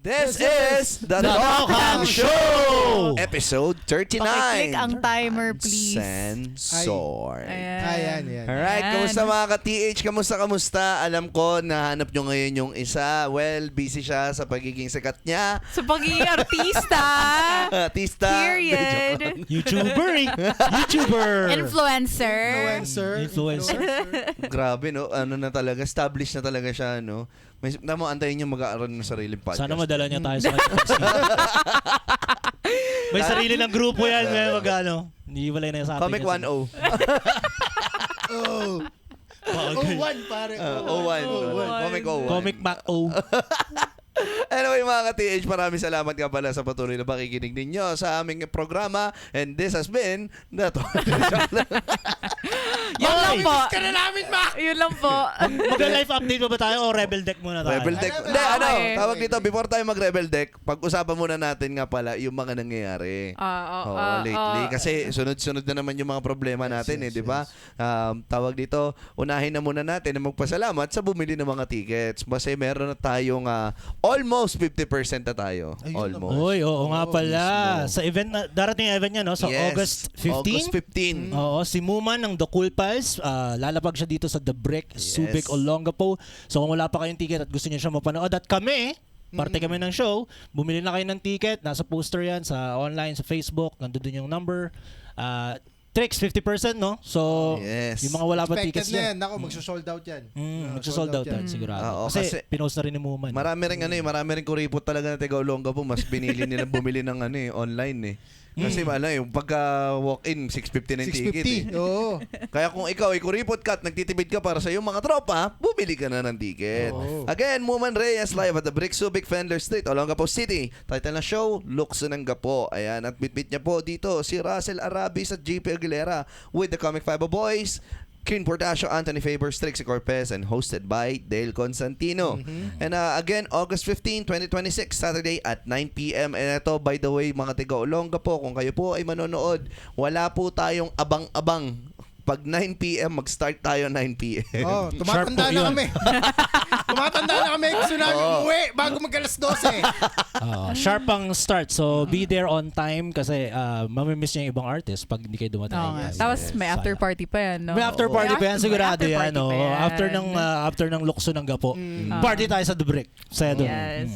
This is the Talkhang Show! Episode 39. Pakiclick ang timer, please. Sensor. Ayan. Alright, kamusta mga ka-TH? Kamusta? Alam ko, nahanap nyo ngayon yung isa. Well, busy siya sa pagiging sikat niya. Sa pagiging artista. Artista. Period. YouTuber eh. YouTuber. Influencer. Grabe, no? Ano na talaga, established na talaga siya, no? May mo antayin niya mag-aaral ng sariling podcast. Sana madala niya tayo sa may sarili ng grupo yan. May mag-ano. Hindi walay na sa atin. Comic 1-0. Oh. 01 pare. 01. Comic 01. Comic Mac O. Anyway mga ka-TH, maraming salamat nga pala sa patuloy na pakikinig ninyo sa aming programa. And this has been the Yun lang po. Ka na namin, Ma! Yun lang po. Mag-live update ba tayo o Rebel Deck muna tayo? Rebel Deck. Hindi, Okay. tawag dito, before tayo mag-Rebel Deck, pag-usapan muna natin nga pala yung mga nangyayari. Lately. Kasi sunod-sunod na naman yung mga problema natin, di ba? Tawag dito, unahin na muna natin na magpasalamat sa bumili ng mga tickets. Kasi meron na tayong almost 50% na tayo. Ayun Almost. Uy, oo nga pala. mismo. Sa event na, darating yung event niya, no? Sa Yes. August 15. August 15. Oo, si Muman ng The Cool Pals, lalapag siya dito sa The Brick, Subic, Olongapo. So kung wala pa kayong ticket at gusto niyo siya mapanood, at kami, parte kami ng show, bumili na kayo ng ticket, nasa poster yan, sa online, sa Facebook, nandun din yung number. Tricks, 50%, no? So, Yes. yung mga wala pa Expected tickets na yan. yan. Ako, magsusold out yan. Magsusold out yan, sigurado. Oo, kasi, kasi pinost na rin ni Muman. marami rin kuripot talaga na taga Olongapo, mas pinili nila bumili ng online eh. Kasi yung pagka walk-in 650 na yung ticket eh. 650. Oo. Kaya kung ikaw ay kuripot ka at nagtitipid ka para sa iyong mga tropa, bumili ka na ng ticket. Oh. Again, Muman Reyes live at the Brick Subic Fender Street, Olongapo City. Title ng show, Lukso ng Gapo. Ayan, at bitbit niya po dito si Russell Arabis at JP Aguilera with the Comic Five Boys, Kin Portasio, Anthony Favors, Trixie Corpez, and hosted by Dale Constantino. And again, August 15, 2026, Saturday at 9 p.m. And ito, by the way, mga tiga Olongapo, kung kayo po ay manonood, wala po tayong abang-abang. Pag 9 p.m., mag-start tayo 9 p.m. Oh, tumatanda na kami. Tumatanda na kami. Gusto namin umuwi bago mag-alas 12. Sharp ang start. So, be there on time kasi mamimiss niya yung ibang artist pag hindi kayo dumating. Oo nga. Tapos may after party pa yan, no? May after party pa yan, sigurado May after yan. party No? pa yan. After ng Lukso ng Gapo. Party tayo sa The Brick. Sedo. Yes.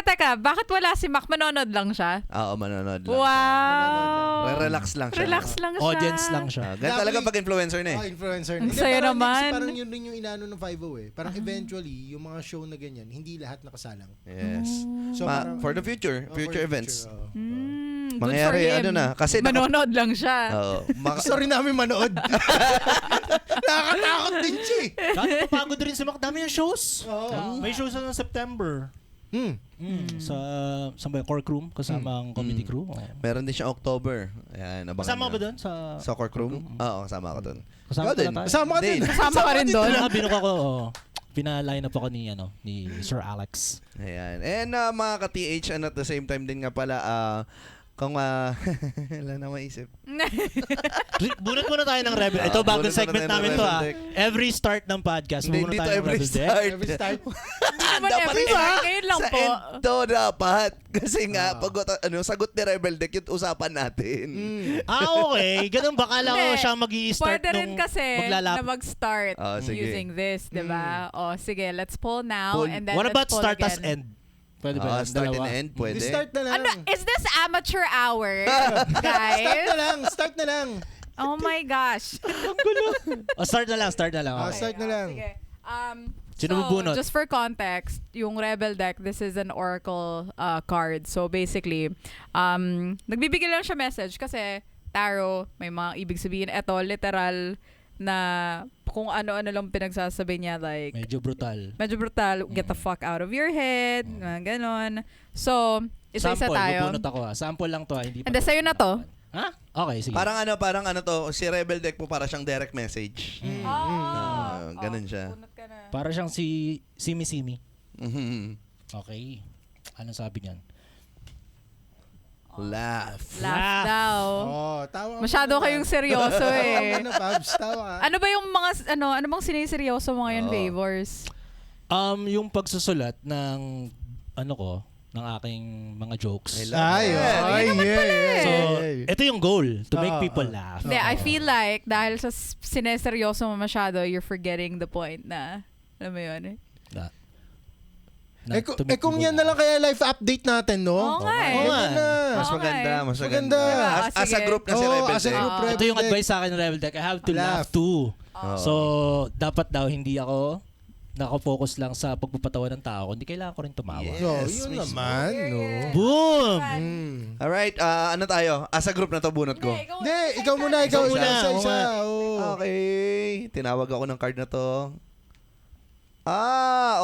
Teka, bakit wala si Mac? Manonood lang siya? Oo, manonood lang. Wow! Relax lang siya. Relax lang siya. Audience lang siya. Ganun talaga pag influencer na eh. Influencer. Ang Hindi, saya parang naman. kasi parang yun rin yung inano ng 5-0 eh. Parang eventually, yung mga show na ganyan, hindi lahat nakasalang. Yes. So, parang, For the future, for future the events. Good Mangyayari, for him. ano na, kasi manonood lang siya. Oo. Sorry namin manood. Nakakatakot din siya eh. Dahil napagod rin si Mac. Dami yung shows. Oo. May shows na ng September. Sa may Cork Room kasama ang comedy crew. Meron din siya October. Ayan, abangan Kasama nyo. ka ba doon sa Cork Room? Oo, kasama ako doon. Kasama Ikaw pala din. tayo. Kasama ka din. Kasama ka rin doon. Binuk ako. Pina-line up ako ni Sir Alex. Ayan. And mga ka-TH, and at the same time din nga pala, kung wala na maisip. Bunot muna tayo ng Rebel. Ito, bagong bunot muna segment tayo ng namin to Rebel ha. Deck. Every start ng podcast, Hindi bunot dito tayo ng every Rebel Deck. start. Every start. Naman Dapat every iba. ngayon lang Sa po. end to dapat. Kasi nga, pag sagot ni Rebel Deck, yung usapan natin. Okay. Ganun ba? Kala ko Hindi. siya mag-i-start Pwede rin nung kasi maglalap. na mag-start Sige. using this, di ba? O, sige, let's pull now Pull. and then What let's about pull start again. as end? Pwede ba? Start and Dalawa? end, pwede. Start na lang. Ano, is this amateur hour, Start guys? na lang. Start na lang. Oh my gosh. Start na lang. Start na lang. Okay. Start na lang. Sige. Sino bubunot? Just for context, yung Rebel Deck, this is an Oracle card. So basically, nagbibigay lang siya message kasi tarot, may mga ibig sabihin. Ito, literal na kung ano-ano lang pinagsasabi niya, like Medyo brutal. get the fuck out of your head, ganon. So, isa-isa Sample, tayo. bubunot ako ha. Sample lang to ha. Hindi pa. And then, sa'yo na to. Ha? Okay, sige. Parang ano to, si Rebel Deck po para siyang direct message. Ganun siya. Bunot ka na. Para siyang si Simi. Mhm. Okay. Anong sabi niyan? Laugh. Laugh daw. Oh, tawa ka Masyado muna. kayong seryoso eh. Ano, Babs? Tawa ka. Ano ba yung mga, ano bang siniseryoso mo ngayon, Oo. Favors? Yung pagsusulat ng ng aking mga jokes. I love Ay, it. ay, So, yeah. ito yung goal, to make Ah, people ah. laugh. Hindi, I feel like dahil sa sineseryoso mo masyado, you're forgetting the point na, alam mo yun? Na- to make kung people yan na lang laugh. kaya live update natin, no? Oo nga eh. Oo nga na. Mas Okay. maganda, mas Maganda. maganda. As a Sige. group na si Oo, Rebel as a Deck. group, Oo. Rebel Ito yung Deck. advice sa akin ng Rebel Deck. I have to Laugh. laugh too. Oo. So, dapat daw hindi ako nakafocus lang sa pagpapatawa ng tao, kundi kailangan ko rin tumawa. Yeah. No, Yes, yun mismo. naman, no. Boom! Alright, ano tayo? As a group na to, bunot ko. Hindi, ikaw muna, ikaw Ikaw muna. muna, oo Isa-isa. nga. Oo. Okay. Tinawag ako ng card na to.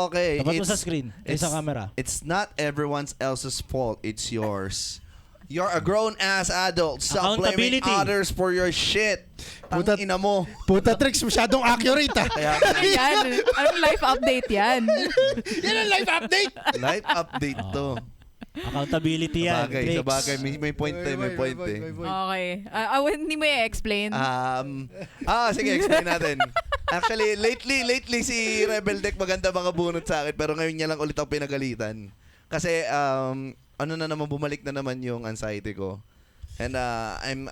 Okay. Tapat mo sa screen, sa camera. It's not everyone else's fault. It's yours. You're a grown-ass adult. Stop blaming Accountability. others for your shit. Puta- Tangina mo. Puta tricks, masyadong accurate ah. Kaya, Yan. Anong life update yan? Yan ang live update. live update to. Accountability yan. Sabagay, Tricks. sabagay. May point eh, may point eh. Okay. Hindi mo i-explain. Sige, explain natin. Actually, lately si Rebel Deck maganda mga bunot sa akin, pero ngayon niya lang ulit ako pinagalitan. Kasi, ano na naman, bumalik na naman yung anxiety ko. And I'm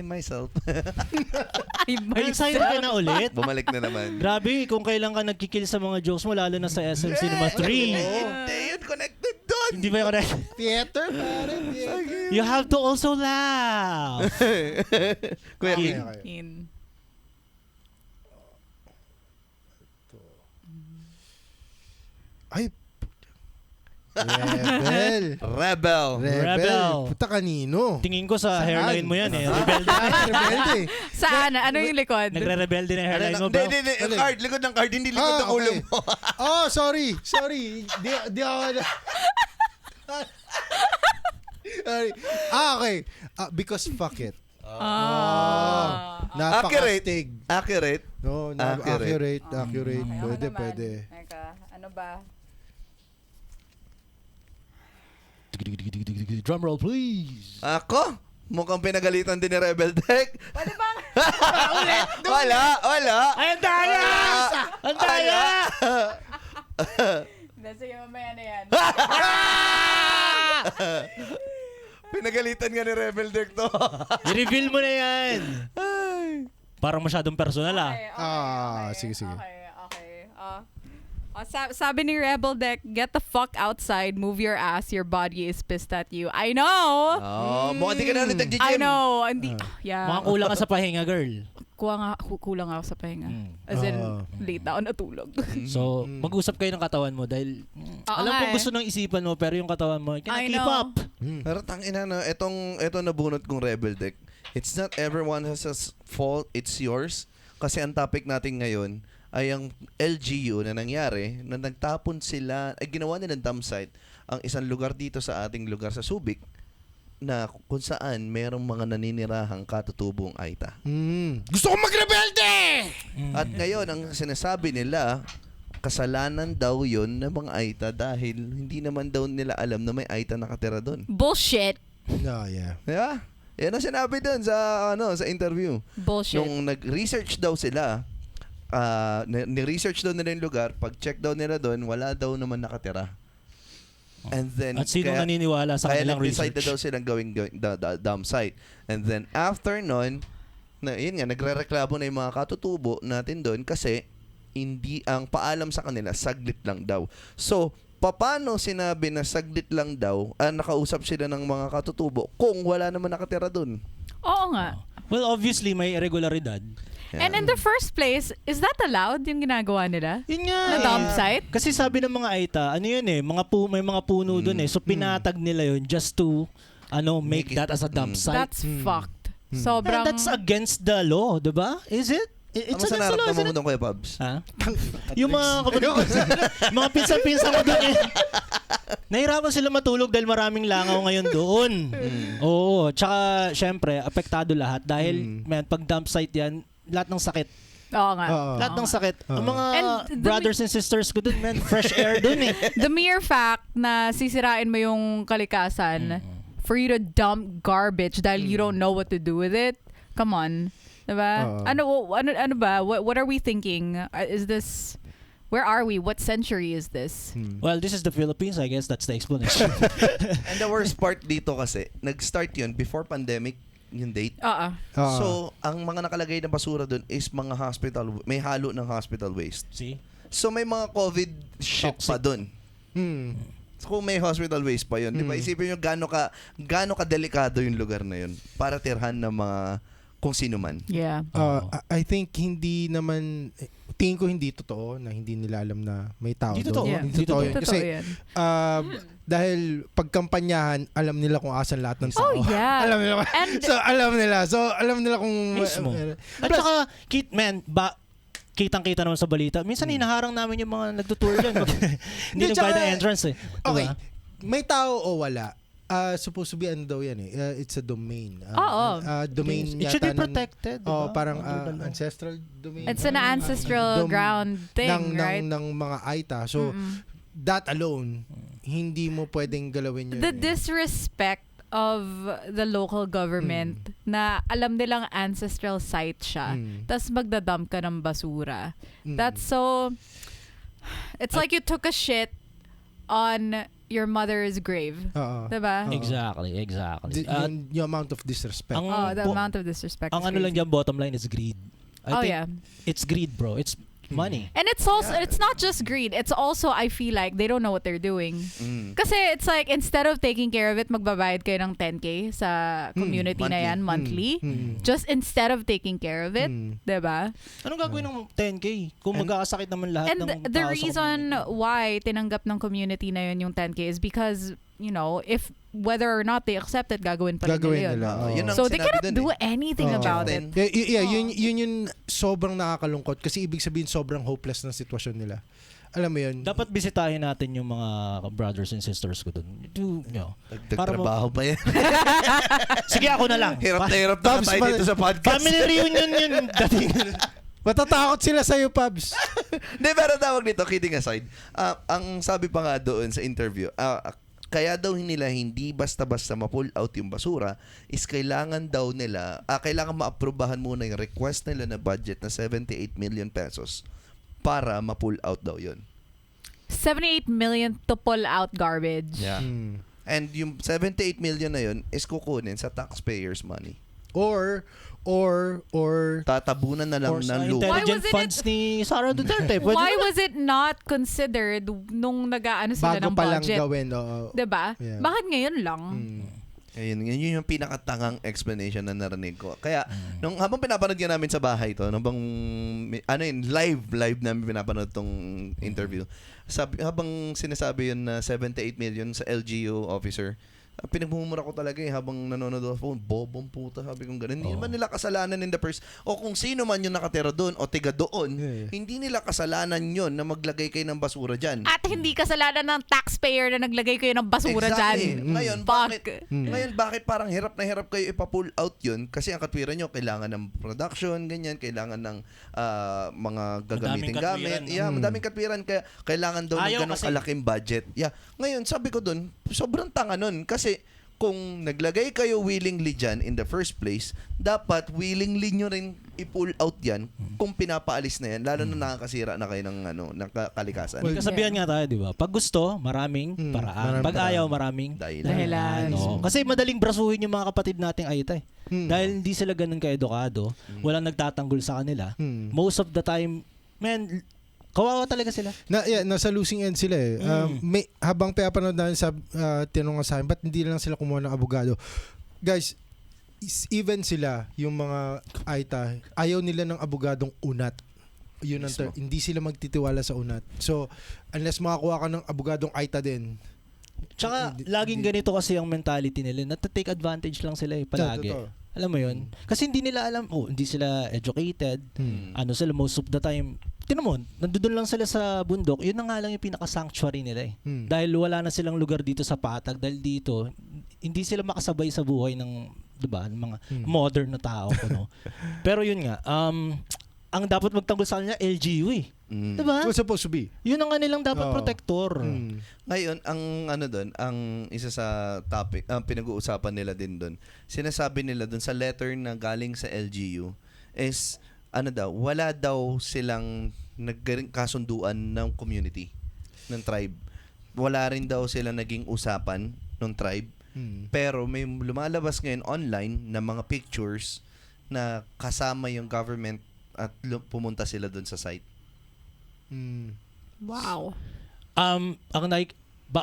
myself. Ay, excited ka na ulit? Bumalik na naman. Grabe, kung kailan ka nagkikil sa mga jokes mo, lalo na sa SM Cinema 3. Hindi yun connected doon. Hindi ba yung correct? Theater, pare. Theater. You have to also laugh. Kuya Okay, King. okay. In. Ay, Rebel. Rebel. Rebel. Puta kanino? Tingin ko sa Saan? hairline mo yan eh. Rebelde. Rebelde. Saan? Ano yung likod? Nagre-rebelde na yung hairline mo, bro. Hindi. Card. Likod ng card. Hindi likod ng ulo okay. mo. Oh, sorry. Di ako... Sorry. Okay. Because fuck it. Napakastig. Accurate. No, Accurate. accurate. Pwede. Teka, ano ba? Drum roll, please. Ako? Mukhang pinagalitan din ni Rebel Deck. Pwede bang? Wala. Ay, ang daya! Ang daya! Hindi, sige, mamaya na yan. Pinagalitan nga ni Rebel Deck to. I-reveal mo na yan. Parang masyadong personal ah. Sige. Okay. Sabi ni Rebel Deck, get the fuck outside, move your ass, your body is pissed at you. I know! Mukhang di ka na ulit nag-gym. I know! Hindi, yeah. Mukhang kulang ka sa pahinga, girl. Kulang ako sa pahinga. As in, late na ako natulog. So, mag-usap kayo ng katawan mo dahil alam nga ko eh. gusto nang isipan mo pero yung katawan mo, cannot I keep know. up. Pero tangina na, etong nabunot kong Rebel Deck. It's not everyone has a fault, it's yours. Kasi ang topic natin ngayon ay ang LGU na nangyari na nagtapon sila, ay ginawa nilang dump site ang isang lugar dito sa ating lugar sa Subic na kung saan merong mga naninirahang katutubong Aita. Gusto ko magrebelde! At ngayon, ang sinasabi nila, kasalanan daw yon ng mga Aita dahil hindi naman daw nila alam na may Aita nakatira doon. Bullshit! No, yeah. Yeah? Yan ang sinabi doon sa interview. Bullshit. Nung nag-research daw sila, ni-research daw nila yung lugar, pag-check daw nila doon, wala daw naman nakatira. And then, At sino naniniwala sa kaya kanilang nag-decide na research? daw silang gawing dump site. And then, after nun, yun nga, nagre-reklamo na yung mga katutubo natin doon kasi hindi ang paalam sa kanila, saglit lang daw. So, paano sinabi na saglit lang daw, nakausap sila ng mga katutubo kung wala naman nakatira doon? Oo nga. Well, obviously may irregularidad. And in the first place, is that allowed yung ginagawa nila? Yun nga. Na dump site? Kasi sabi ng mga Aita, ano yun eh, may mga puno doon eh. So pinatag nila yun just to make that as a dump site. That's fucked. And Sobrang... that's against the law, 'di ba? Is it? Ano It's sa against the law, naramdaman isn't mo it? doon, Kuya Pabs? Ha? Yung mga mga pinsan-pinsan ko doon eh. Nahirapan sila matulog dahil maraming langaw ngayon doon. Oo, tsaka syempre apektado lahat dahil pag dump site yan, lahat ng sakit. Oo nga. Lahat ng sakit. Ang mga And brothers and sisters ko doon, man, fresh air doon eh. The mere fact na sisirain mo yung kalikasan for you to dump garbage dahil you don't know what to do with it. Come on. Diba? Ano ba? What are we thinking? Is this where are we? What century is this? Well, this is the Philippines. I guess that's the explanation. And the worst part dito kasi, nag-start yun before pandemic, yung date. Oo. So, ang mga nakalagay na basura doon is mga hospital, may halo ng hospital waste. See? So, may mga COVID shit pa doon. So, kung may hospital waste pa yun, di ba? Isipin nyo gaano ka delikado yung lugar na yun para tirhan ng mga kung sino man. Yeah. I think hindi naman, tingin ko hindi totoo na hindi nila alam na may tao Hindi doon. totoo. Yeah. Hindi totoo yun. Totoo Kasi yan. dahil pagkampanyahan, alam nila kung asan lahat ng tao. Oh, yeah. alam nila. And- alam nila kung Mismo. At saka, kitang-kita naman sa balita. Minsan hinaharang namin yung mga nagtutour dyan. Hindi Hindi, nagbayad tsaka- ng entrance eh. Okay. Diba? May tao o wala? Supposed to be ano daw yan eh. It's a domain. Oo. Domain It should be yata ng- protected. Oh, diba? parang Under the law. ancestral domain. It's an ancestral ground thing, right? ng mga Aita. So, that alone, hindi mo pwedeng galawin yun. The disrespect of the local government na alam nilang ancestral site siya, tas magdadump ka ng basura. That's so... It's like you took a shit on your mother's grave. Oo. Diba? Exactly. Yung amount of disrespect. The amount of disrespect Ang is ano lang crazy. dyan, bottom line is greed. I think yeah. it's greed, bro. It's money. And it's also, it's not just greed. It's also, I feel like, they don't know what they're doing. Kasi it's like, instead of taking care of it, magbabayad kayo ng 10K sa community na yan monthly. Just instead of taking care of it. Diba? Anong gagawin ng 10K? Kung magkakasakit naman lahat And ng the tao sa reason community. why tinanggap ng community na yun yung 10K is because, you know, if whether or not they accept it, gagawin pa rin Gagawin nila yun. nila. Yun ang So they sinabi cannot dun do eh. anything about Then, it. Yun yung sobrang nakakalungkot kasi ibig sabihin sobrang hopeless ng sitwasyon nila. Alam mo yun? Dapat bisitahin natin yung mga brothers and sisters ko dun. Para Nagtrabaho pa yan. Sige, ako na lang. Hirap na Pabs, tayo dito sa podcast. Family reunion yun dating. Matatakot sila sa'yo, Pabs. Hindi, pero tawag nito, kidding aside, ang sabi pa nga doon sa interview, kaya daw nila hindi basta-basta ma-pull out yung basura is kailangan daw nila, kailangan ma-aprobahan muna yung request nila na budget na 78 million pesos para ma-pull out daw yun. 78 million to pull out garbage. Yeah. And yung 78 million na yun is kukunin sa taxpayers' money. Or Tatabunan na lang Or sa ng lupa. Why intelligent wasn't funds ni Sara Duterte. Pwede Why na. was it not considered nung nag-aano sila bago ng pa lang budget? gawin. Oo. Diba? Yeah. Bakit ngayon lang? Yun yung pinakatangang explanation na narinig ko. Kaya, nung habang pinapanood nga namin sa bahay to, nung bang, live namin pinapanood tong interview, habang sinasabi yun na 78 million sa LGU officer, pinagmumura ko talaga habang nanonood ako, bobong puta, sabi kong ganun. Hindi naman nila kasalanan in the first, o kung sino man yung nakatira doon o tiga doon, hindi nila kasalanan yun na maglagay kayo ng basura dyan. At hindi kasalanan ng taxpayer na naglagay kayo ng basura Exactly. dyan. Ngayon, bakit parang hirap na hirap kayo ipa-pull out yun? Kasi ang katwiran nyo, kailangan ng production, ganyan, kailangan ng mga gagamiting katwiran, gamit. no? Yeah, madaming katwiran, kaya kailangan daw ng Ayaw ganong kasi. kalaking budget. Yeah. Ngayon, sabi ko dun, sobrang tanga nun. Kasi kung naglagay kayo willingly dyan in the first place, dapat willingly nyo rin i-pull out yan kung pinapaalis na yan, lalo na nakakasira na kayo ng kalikasan. May kasabihan nga tayo, di ba? Pag gusto, maraming paraan. maraming Pag paraan. ayaw, maraming Dahilan. Oo. Kasi madaling brasuhin yung mga kapatid nating Aita eh. Dahil hindi sila ganun ka-edukado, walang nagtatanggol sa kanila. Most of the time, man, kawawa talaga sila. Nasa losing end sila eh. Habang pinapanood namin tinanong nga sa akin, ba't hindi lang sila kumuha ng abogado? Guys, even sila, yung mga Aita, ayaw nila ng abogadong unat. Yun ang hindi sila magtitiwala sa unat. So, unless makakuha ka ng abogadong Aita din. Tsaka, laging ganito kasi ang mentality nila. Nata-take advantage lang sila eh, palagi. Totoo. Alam mo yun? Kasi hindi nila alam, hindi sila educated. Sila most of the time, tinan mo, nandoon lang sila sa bundok, yun na nga lang yung pinaka-sanctuary nila eh. Dahil wala na silang lugar dito sa Patag, dahil dito, hindi sila makasabay sa buhay ng, diba, ng mga modern na tao. No? Pero yun nga, ang dapat magtanggol sa kanila, LGU eh. Diba? What's supposed to be? Yun ang nilang dapat protector. Ngayon, ang isa sa topic, pinag-uusapan nila din doon, sinasabi nila doon sa letter na galing sa LGU is, wala daw silang nagkaroon kasunduan ng community, ng tribe. Wala rin daw sila naging usapan ng tribe. Pero may lumalabas ngayon online na mga pictures na kasama yung government at pumunta sila doon sa site. Wow.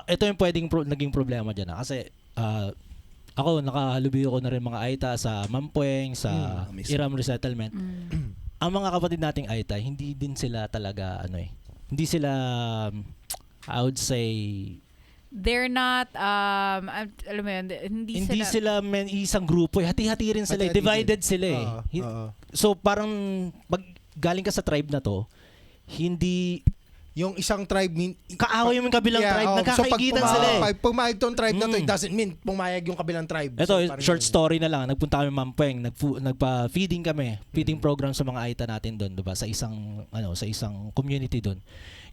Ito yung pwedeng naging problema dyan. Kasi ako, nakahalubilo ko na rin mga Aita sa Mampueng, sa Iram Resettlement. Ang mga kapatid nating Aita, hindi din sila talaga, hindi sila, I would say, They're not, alam mo yun, hindi sila isang grupo. Hati-hati rin sila. Divided sila eh. So parang, pag galing ka sa tribe na to, hindi... Yung isang tribe kaaway yung kabilang tribe, nagkakaigitan sila eh. Pag pumayag tong tribe na to, it doesn't mean pumayag yung kabilang tribe. Ito, short story na lang. Nagpunta kami Mampueng, nagpa-feeding kami, feeding program sa mga Aita natin doon, 'di ba? Sa isang community doon.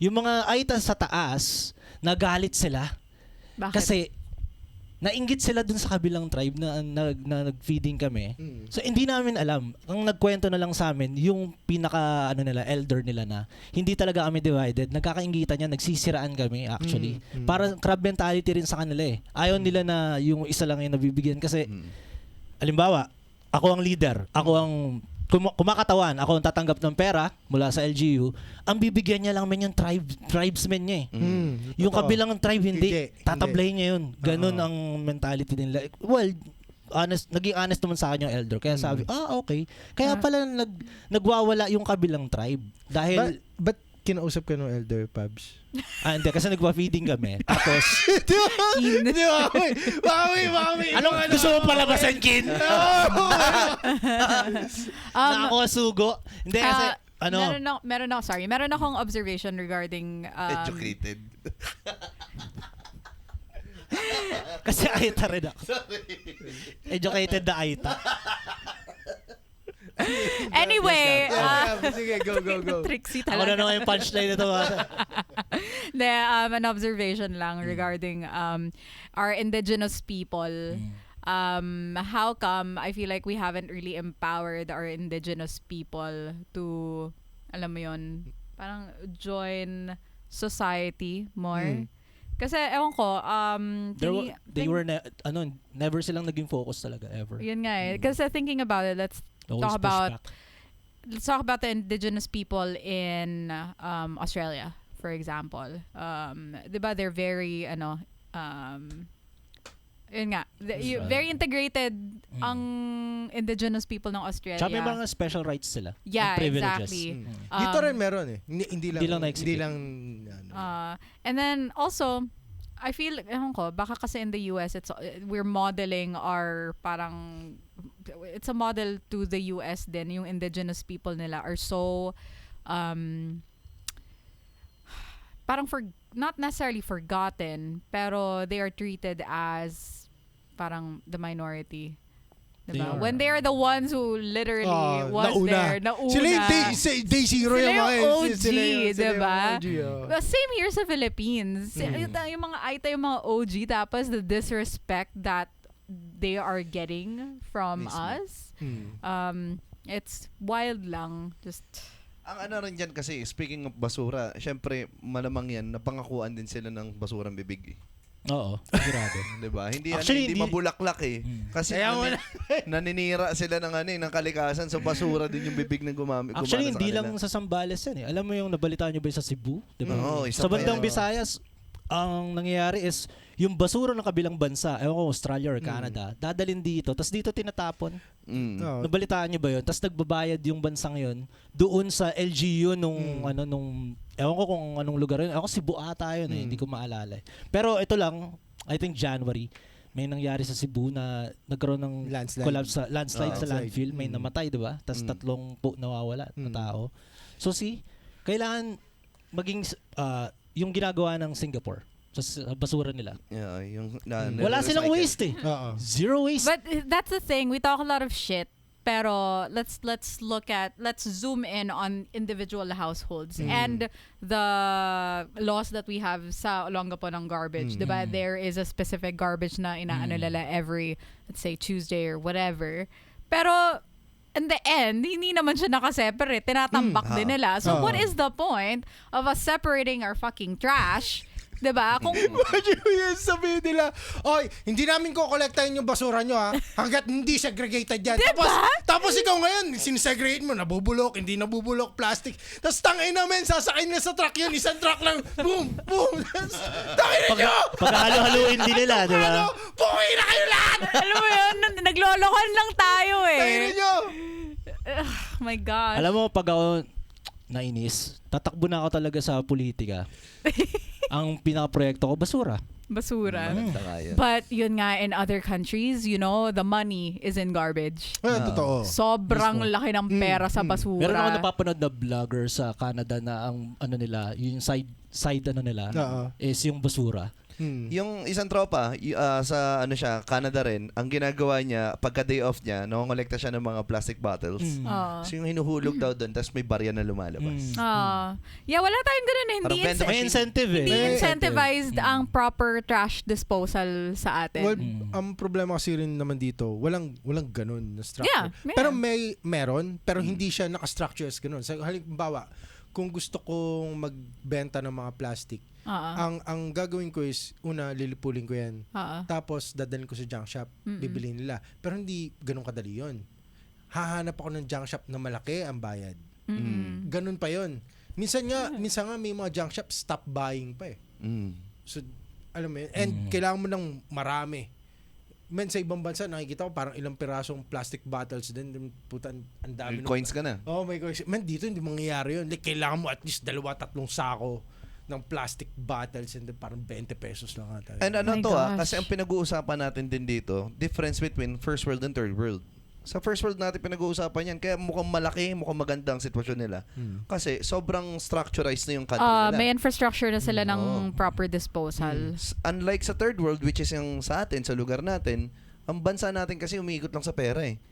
Yung mga Aita sa taas, nagalit sila. Bakit? Kasi nainggit sila dun sa kabilang tribe na nag-feeding kami. So hindi namin alam. Ang nagkwento na lang sa amin, yung pinaka elder nila na hindi talaga kami divided. Nagkakainggitan niya, nagsisiraan kami actually. Para crab mentality rin sa kanila eh. Ayaw nila na yung isa lang yung nabibigyan kasi halimbawa, ako ang leader, ako ang kumakatawan, ako ang tatanggap ng pera mula sa LGU, ang bibigyan niya lang yung tribesmen niya eh. Yung kabilang tribe hindi, tatablahin niya yun. Ganun ang mentality nila. Well, naging honest naman sa akin yung elder. Kaya sabi, okay. Kaya pala nagwawala yung kabilang tribe. Dahil... But kinausap ka ng elder, Pabs? Hindi, kasi nagpa-feeding kami. Tapos... Hindi, Mami! Anong gusto mo palabasan, Kin? Ako sugo. Hindi, kasi... Meron akong observation regarding... Educated. Kasi Aita rin ako. Educated na Aita. Anyway, sige, go. Trixie Ako na talaga. naman yung punchline na ito. An observation lang regarding our indigenous people. How come I feel like we haven't really empowered our indigenous people to, alam mo yun, parang join society more? Kasi ewan ko, never silang naging focus talaga ever. yun nga eh. Kasi thinking about it, let's talk about the indigenous people in Australia, for example. 'Di ba they're very yun nga, very integrated ang indigenous people ng Australia. Tsaka may mga special rights sila. Yeah, and privileges. exactly. Dito rin meron eh. Hindi lang And then also, I feel, baka kasi in the US, we're modeling our it's a model to the US din. Yung indigenous people nila are so, parang not necessarily forgotten, pero they are treated as parang the minority. Diba? When they are the ones who literally was there, nauna. Sila yung day zero Sila yung mga OG, sila yung diba? OG, Well, same here sa Philippines. Yung mga Aita, yung mga OG, tapos the disrespect that they are getting from us. It's wild lang. Just... Ang rin dyan kasi, speaking of basura, syempre, malamang yan, napangakuan din sila ng basurang bibig eh. Oo, sigurado. Diba? Hindi Actually, mabulaklak eh. Kasi naninira sila ng kalikasan, so basura din yung bibig ng gumamit. Actually, hindi lang sa Zambales yan eh. Alam mo yung nabalitaan nyo ba sa Cebu? Diba? Sa bandang Visayas, ang nangyayari is, yung basura ng kabilang bansa, ewan ko, Australia or Canada, dadalhin dito, tapos dito tinatapon. Nabalitaan nyo ba yun? Tapos nagbabayad yung bansang yun doon sa LGU nung ewan ko kung anong lugar yun. Ako Cebu ata yun eh, hindi ko maalala eh. Pero ito lang, I think January, may nangyari sa Cebu na nagkaroon ng landslide sa landfill, may namatay, di ba? Tapos 3 nawawala na tao. So kailangan maging yung ginagawa ng Singapore sa basura nila. Yeah, wala silang waste eh. Zero waste. But that's the thing. We talk a lot of shit. Pero let's zoom in on individual households and the laws that we have sa Olongapo ng garbage. Diba? There is a specific garbage na inaano nila every, let's say, Tuesday or whatever. Pero in the end, hindi naman siya nakaseparate. Tinatambak din nila. So, what is the point of us separating our fucking trash? Diba? Kung Imagine mo yun, sabihin nila, oy, hindi namin kukolektahin yung basura nyo ha, hanggat hindi segregated yan. Diba? Tapos ikaw ngayon, sinisegregate mo, nabubulok, hindi nabubulok, plastic. Tapos tangin namin, sasakay na sa truck yun, isang truck lang, boom, boom. Tangin na nyo! Pagkahalo-haluin din nila, di ba? Ano? Puwi na kayo lahat! alam mo yun, naglolokohan lang tayo Tangin na eh. nyo! Oh my God. Alam mo, pag ako nainis, tatakbo na ako talaga sa politika. Ang pinaka-proyekto ko, basura. Basura. Maganda nga yun. But yun nga, in other countries, you know, the money is in garbage. Totoo. Sobrang laki ng pera sa basura. Meron ako napapanood na vlogger sa Canada na ang ano nila, yung side ano nila Oo. is yung basura. Yung isang tropa, sa ano siya, Canada rin, ang ginagawa niya, pagka day off niya, nangongolekta siya ng mga plastic bottles. Ah. So yung hinuhulog daw doon, tapos may barya na lumalabas. Yeah, wala tayong ganun eh. Parang benta May incentive eh. Hindi May incentivized ang proper trash disposal sa atin. Well, ang problema kasi rin naman dito, walang ganun na structure. Yeah, meron. Pero meron, pero hindi siya naka-structure as ganun. Sa halimbawa, kung gusto kong magbenta ng mga plastic, ang gagawin ko is, una, lilipulin ko yan. Tapos, dadalhin ko sa junk shop, bibiliin nila. Pero hindi ganun kadali yun. Hahanap ako ng junk shop na malaki ang bayad. Ganun pa yun. Minsan nga may mga junk shop, stop buying pa eh. So, alam mo yun. And kailangan mo ng marami. Sa ibang bansa, nakikita ko parang ilang pirasong plastic bottles din. Puta, ang dami. Coins ka na. Oh, may coins. Dito hindi mangyayari yun. Like, kailangan mo at least 2-3 sako ng plastic bottles and then parang 20 pesos lang ata. And ano My to gosh. kasi ang pinag-uusapan natin din dito, difference between first world and third world. Sa first world natin pinag-uusapan yan, kaya mukhang malaki, mukhang maganda ang sitwasyon nila. Kasi sobrang structurized na yung country nila. May infrastructure na sila ng proper disposal. Unlike sa third world, which is yung sa atin, sa lugar natin, ang bansa natin kasi umiikot lang sa pera eh.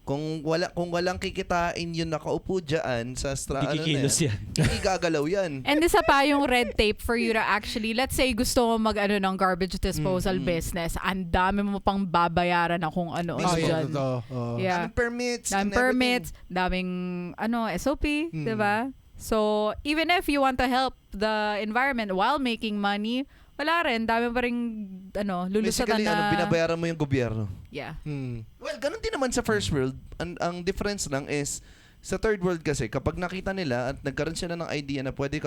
Kung walang kikitain yung nakaupo dyan sa Hindi kikilos yan. Hindi gagalaw yan. And isa pa yung red tape for you to actually, let's say gusto mo ng garbage disposal business, ang dami mo pang babayaran na kung ano Oh, yeah, dyan. totoo. Oh. Yeah. Daming permits. Daming and permits, daming SOP, diba? So, even if you want to help the environment while making money, wala rin. Dami pa rin, lulusatan Basically, na... binabayaran mo yung gobyerno. Yeah. Well, ganun din naman sa first world. Ang difference lang is, sa third world kasi, kapag nakita nila at nagkaroon sila ng idea na pwede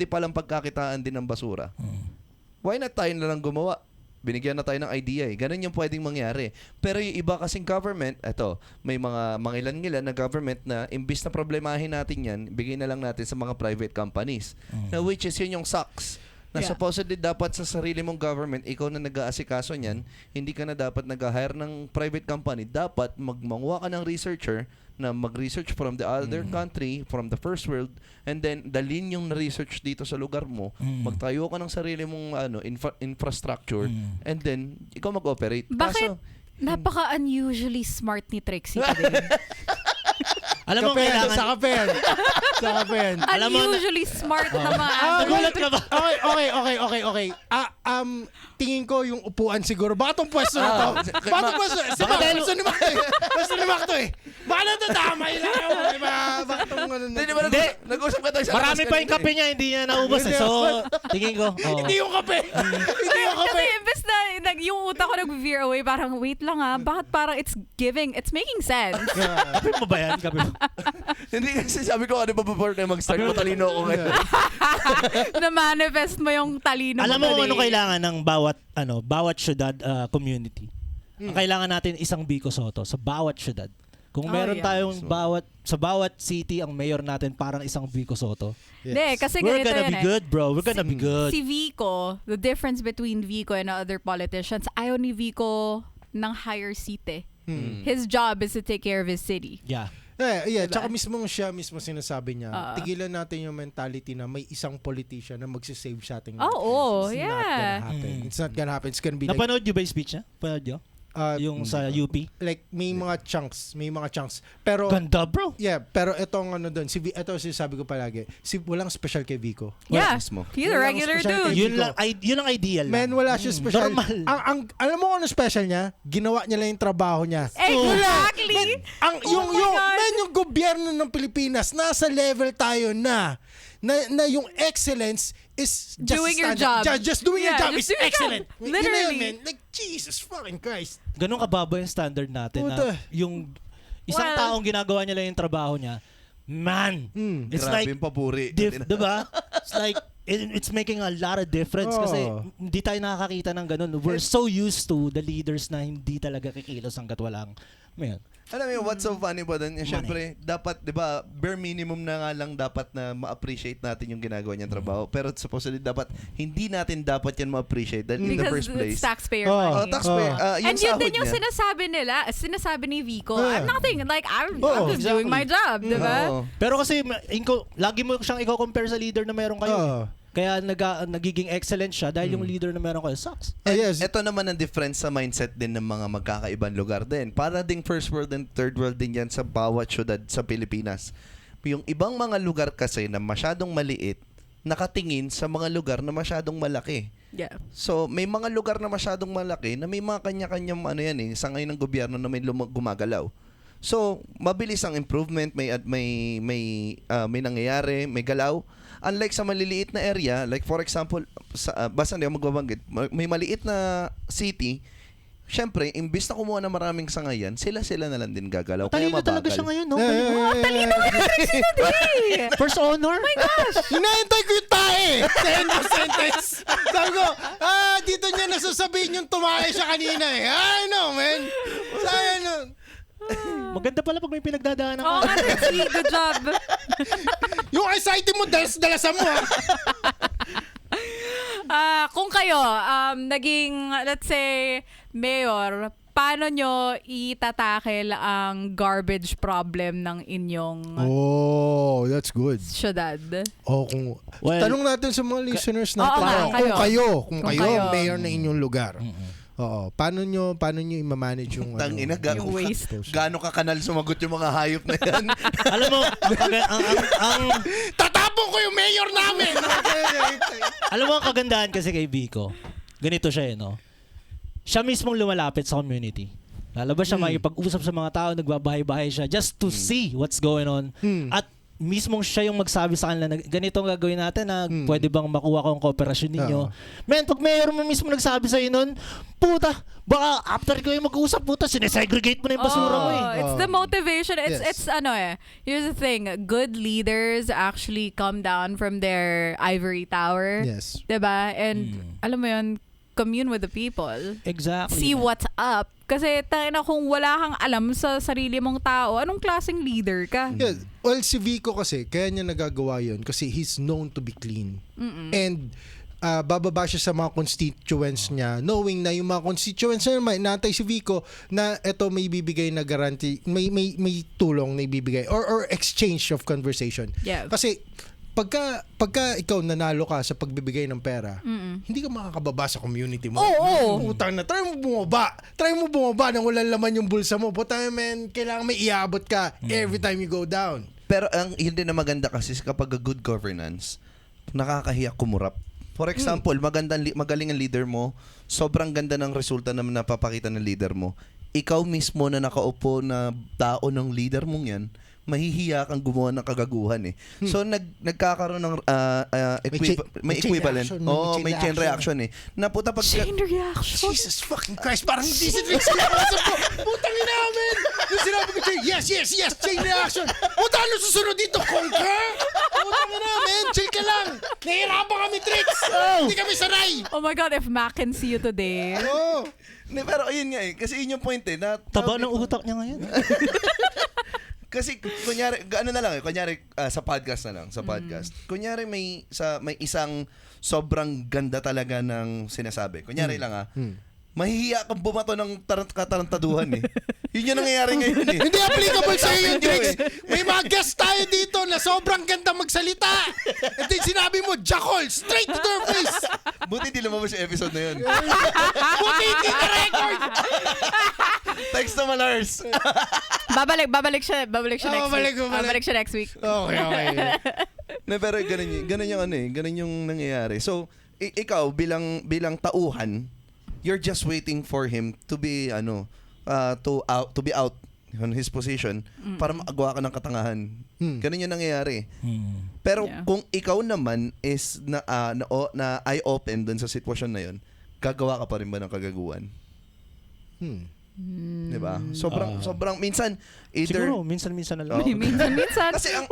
palang pagkakitaan din ng basura, why not tayo na lang gumawa? Binigyan na tayo ng idea eh. Ganun yung pwedeng mangyari. Pero yung iba kasing government, may mga mangilan-ngilan na government na imbis na problemahin natin yan, bigay na lang natin sa mga private companies. Na which is yun yung sucks. Na Yeah. supposedly dapat sa sarili mong government, ikaw na nag-aasikaso niyan, hindi ka na dapat nag-hire ng private company. Dapat magmanguha ka ng researcher na mag-research from the other country, from the first world, and then dalhin yung na-research dito sa lugar mo, magtayo ka ng sarili mong infrastructure, and then ikaw mag-operate. Bakit? Kaso, Napaka-unusually smart ni Trixie today. Alam mo, Kape, kailangan... sa kapen. Sa kapen. Alam mo na- Unusually smart na mga Nagulat ka ba? Okay. Tingin ko yung upuan siguro. Baka tong pwesto na to. Baka tong pwesto. Pwesto ni Mac. Pwesto ni Mac to eh. Baka na to damay lang. Baka tong ano na. Hindi ba nag-usap ka tayo sa Marami labas pa yung kanina kape niya, hindi niya naubos eh. So, tingin ko. Hindi yung kape. Hindi yung Kasi kape. imbes na yung utak ko nag-veer away, parang wait lang bakit parang it's making sense. Kape mo ba yan? Kape mo. Hindi kasi sabi ko, ano pa before tayo mag-start? Matalino ako ngayon. Na-manifest mo yung talino Alam mo mo kung ano today. kailangan ng bawat syudad community. Ang kailangan natin isang Vico Soto sa bawat syudad. Kung meron tayong sa bawat city ang mayor natin parang isang Vico Soto. Hindi, kasi We're ganito gonna yun be good, bro. We're gonna be good. Si Vico, the difference between Vico and other politicians, ayaw ni Vico ng higher seat eh. His job is to take care of his city. Yeah. Yeah, Diba? tsaka siya mismo sinasabi niya, tigilan natin yung mentality na may isang politician na magsisave sa ating Oo, It's not yeah. gonna happen. It's not gonna happen. It's gonna be like, Napanood niyo ba yung speech niya? Panood niyo? Yung sa UP. like may mga chunks. Pero Ganda, bro. yeah, pero itong ano doon, ito sinasabi ko palagi, walang special kay Vico. Yeah, mismo. he's a Walang regular special dude. kay Yun Vico. lang, yun ang ideal. Man, lang. wala siya special. Normal. Alam mo kung ano special niya? Ginawa niya lang yung trabaho niya. Exactly. Yung my God. yung gobyerno ng Pilipinas nasa level tayo na yung excellence is just Doing your standard. job. Just doing your Yeah, job just is doing your excellent. job. You know, Literally. man, like Jesus fucking Christ. Ganun kababa yung standard natin Puta. na yung isang Well- taong ginagawa niya lang yung trabaho niya. Man, it's Grabe like yung papuri. diba? It's like it's making a lot of difference kasi Oh. hindi tayo nakakakita ng ganun. We're so used to the leaders na hindi talaga kikilos hanggat walang man. Alam mo, what's so funny ba doon? Siyempre, dapat, di ba, bare minimum na nga lang dapat na ma-appreciate natin yung ginagawa niyang trabaho. Pero supposedly, dapat, hindi natin dapat yan ma-appreciate in the Because first place. it's taxpayer Oh, money. Taxpayer, And yung yun sahod din yung niya. sinasabi ni Vico. Yeah. I'm nothing. Like, I'm Oh, just doing my job, di ba? Oo. Pero kasi lagi mo siyang i-compare sa leader na meron kayo. Oh. Kaya nagiging excellent siya dahil yung leader na meron kayo sucks. Yes. Ito naman ang difference sa mindset din ng mga magkakaibang lugar din. Para ding first world and third world din yan sa bawat syudad sa Pilipinas. Yung ibang mga lugar kasi na masyadong maliit, nakatingin sa mga lugar na masyadong malaki. Yeah. So, may mga lugar na masyadong malaki na may mga kanya-kanyang sa ngayon ng gobyerno na may gumagalaw. So, mabilis ang improvement, may nangyayari, may galaw. Unlike sa maliliit na area, like for example, basta hindi ako magbabanggit, may maliit na city, syempre, imbis na kumuha ng maraming sangayan, sila na lang din gagalaw. Kaya Talino talaga mabagal. siya ngayon, no? Talino na rin si today! First honor? My gosh! Hinahintay ko yung tae! Sa end of sentence. Sabi ko, dito niya nasasabihin yung tumae siya kanina eh. I know, man. Sayang. Maganda pala pag may pinagdadaanan Oo ka. nga, Trixie. Good job. Yung anxiety mo, dalasan mo ha. Kung kayo, naging, let's say, mayor, paano nyo itatakel ang garbage problem ng inyong Oh, that's good. syudad? Well, Tanong natin sa mga listeners natin. Oo nga, Kung Kung kayo, kayo. mayor na inyong lugar. Oo. Paano nyo i-manage yung Tangina, Yung waste. gaano ka kanal sumagot yung mga hayop na yan. alam mo, ang Tatapon ko yung mayor namin! alam mo ang kagandahan kasi kay Vico. Ganito siya no. Siya mismong lumalapit sa community. Lalabas siya makipag-usap sa mga tao, nagbabahay-bahay siya just to see what's going on. At mismong siya yung magsabi sa kanila na ganito ang gagawin natin na pwede bang makuha ko ang kooperasyon ninyo. Man, pag mayor mo mismo nagsabi sa'yo nun, puta, baka after kayo mag-usap, puta, sinesegregate mo na yung basura mo eh. It's the motivation. Yes. It's here's the thing. Good leaders actually come down from their ivory tower. Yes. Diba? And alam mo yun, commune with the people. Exactly. See what's up. Kasi tangina kung wala kang alam sa sarili mong tao, anong klaseng leader ka? Yeah. Well, si Vico kasi, kaya niya nagagawa yun kasi he's known to be clean. And bababa siya sa mga constituents niya knowing na yung mga constituents niya may natay si Vico na eto may bibigay na guarantee, may tulong na ibibigay or exchange of conversation. Yeah. Kasi pagka ikaw nanalo ka sa pagbibigay ng pera, hindi ka makakababa sa community mo. Oo. Utang na, try mo bumaba nang walang laman yung bulsa mo. But man, kailangan may iabot ka every time you go down. Pero ang yun din na maganda kasi kapag good governance, nakakahiya kumurap. For example, magaling ang leader mo, sobrang ganda ng resulta na napapakita ng leader mo. Ikaw mismo na nakaupo na tao ng leader mong yan, mahihiya kang gumawa ng kagaguhan eh. So nagkakaroon ng may equivalent. May chain reaction eh. Naputa pag Chain reaction. Jesus fucking Christ, parang hindi si Trix kinakausap ko. Putang ina namin. Yung sinabi ko, yes, chain reaction. Puta, ano susunod dito? Conquer? Putang ina namin, chill ka lang. Nahihirapan kami, Trix. Hindi kami sanay. Oh my God, if Mac can see you today. Oh. Pero ayun nga eh. Kasi yun yung point eh. Na, Taba ng utak niya ngayon. Kasi kunyari sa podcast na lang, sa podcast. Kunyari may isang sobrang ganda talaga ng sinasabi. Kunyari lang mahihiya kang bumato ng katarantaduhan eh. Yun yung nangyayari ngayon eh. Hindi applicable sa iyo, Sabi nyo Drix. eh. May mga guest tayo dito na sobrang ganda magsalita. At then sinabi mo, Jackal, straight to their face. Buti di lumabas yung episode na yun. Buti hindi na record. Thanks to Malars. Babalik siya next babalik, week. babalik. Babalik siya next week. Okay. Na, pero ganun yung ano eh. Ganun yung nangyayari. So, ikaw bilang tauhan, you're just waiting for him to be to be out on his position para makagawa ka ng katangahan. Ganun yung nangyayari. Pero Yeah. kung ikaw naman is na eye open dun sa sitwasyon na yun, gagawa ka pa rin ba ng kagaguhan? Di ba? Sobrang minsan either Siguro, minsan-minsan na lang. Oo. Minsan. kasi ang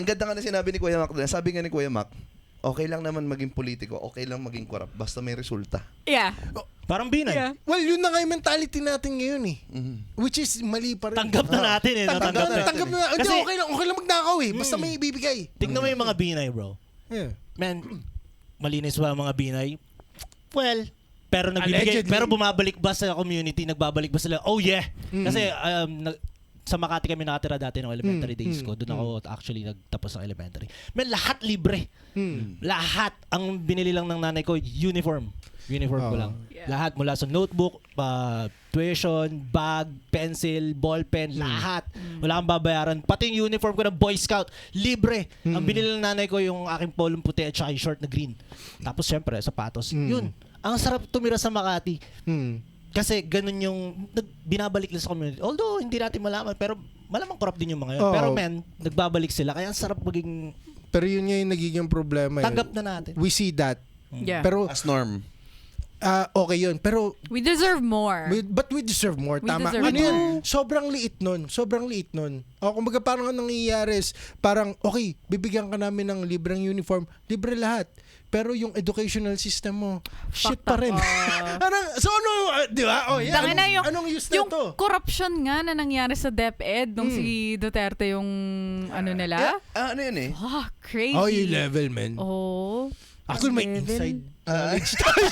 ganda nga na sinabi ni Kuya Mac doon. Sabi nga ni Kuya Mac, okay lang naman maging politiko, okay lang maging korap, basta may resulta. Yeah. Parang binay. Yeah. Well, yun na nga yung mentality natin ngayon eh. Mhm. Which is mali pa rin. Tanggap na natin eh. Tanggap na. Tanggap na. Hindi, Kasi- okay lang magnakaw eh. Basta may ibibigay. Tignan mo yung mga binay, bro. Yeah. Man, malinis ba ang mga binay? Well, pero nagbibigay, Allegedly. pero bumabalik ba sa community? Nagbabalik ba sila? Oh yeah. Kasi sa Makati kami nakatira dati ng elementary days ko. Doon ako actually nagtapos ng elementary. Man, lahat libre. Lahat. Ang binili lang ng nanay ko, uniform. Uniform ko Oh. lang. Yeah. Lahat mula sa notebook, tuition, bag, pencil, ballpen, lahat. Wala kang babayaran. Pati yung uniform ko ng Boy Scout, libre. Ang binili ng nanay ko yung aking polong puti at saka yung short na green. Tapos syempre, sapatos. Yun. Ang sarap tumira sa Makati. Kasi ganun yung binabalik nila sa community. Although hindi natin malaman, pero malamang corrupt din yung mga yun. Oo. Pero men, nagbabalik sila. Kaya ang sarap maging Pero yun nga yung nagiging problema. tanggap na natin. We see that. Yeah. Pero, As norm. okay yun. Pero, We deserve more. but we deserve more. We Tama. deserve Ano more. yun? Sobrang liit nun. Sobrang liit nun. O, kumbaga parang ang nangyayari is, parang, okay, bibigyan ka namin ng libreng uniform. Libre lahat. Pero yung educational system mo, shit Fucked pa up. rin. Parang, so ano, di ba? Oh, yeah. Tangina yung, Anong use na yung to? corruption nga na nangyari sa DepEd nung si Duterte yung ano nila. Ano yun eh? Crazy. Oh, yung level, man. Oh. Actually, may level. inside knowledge tayo.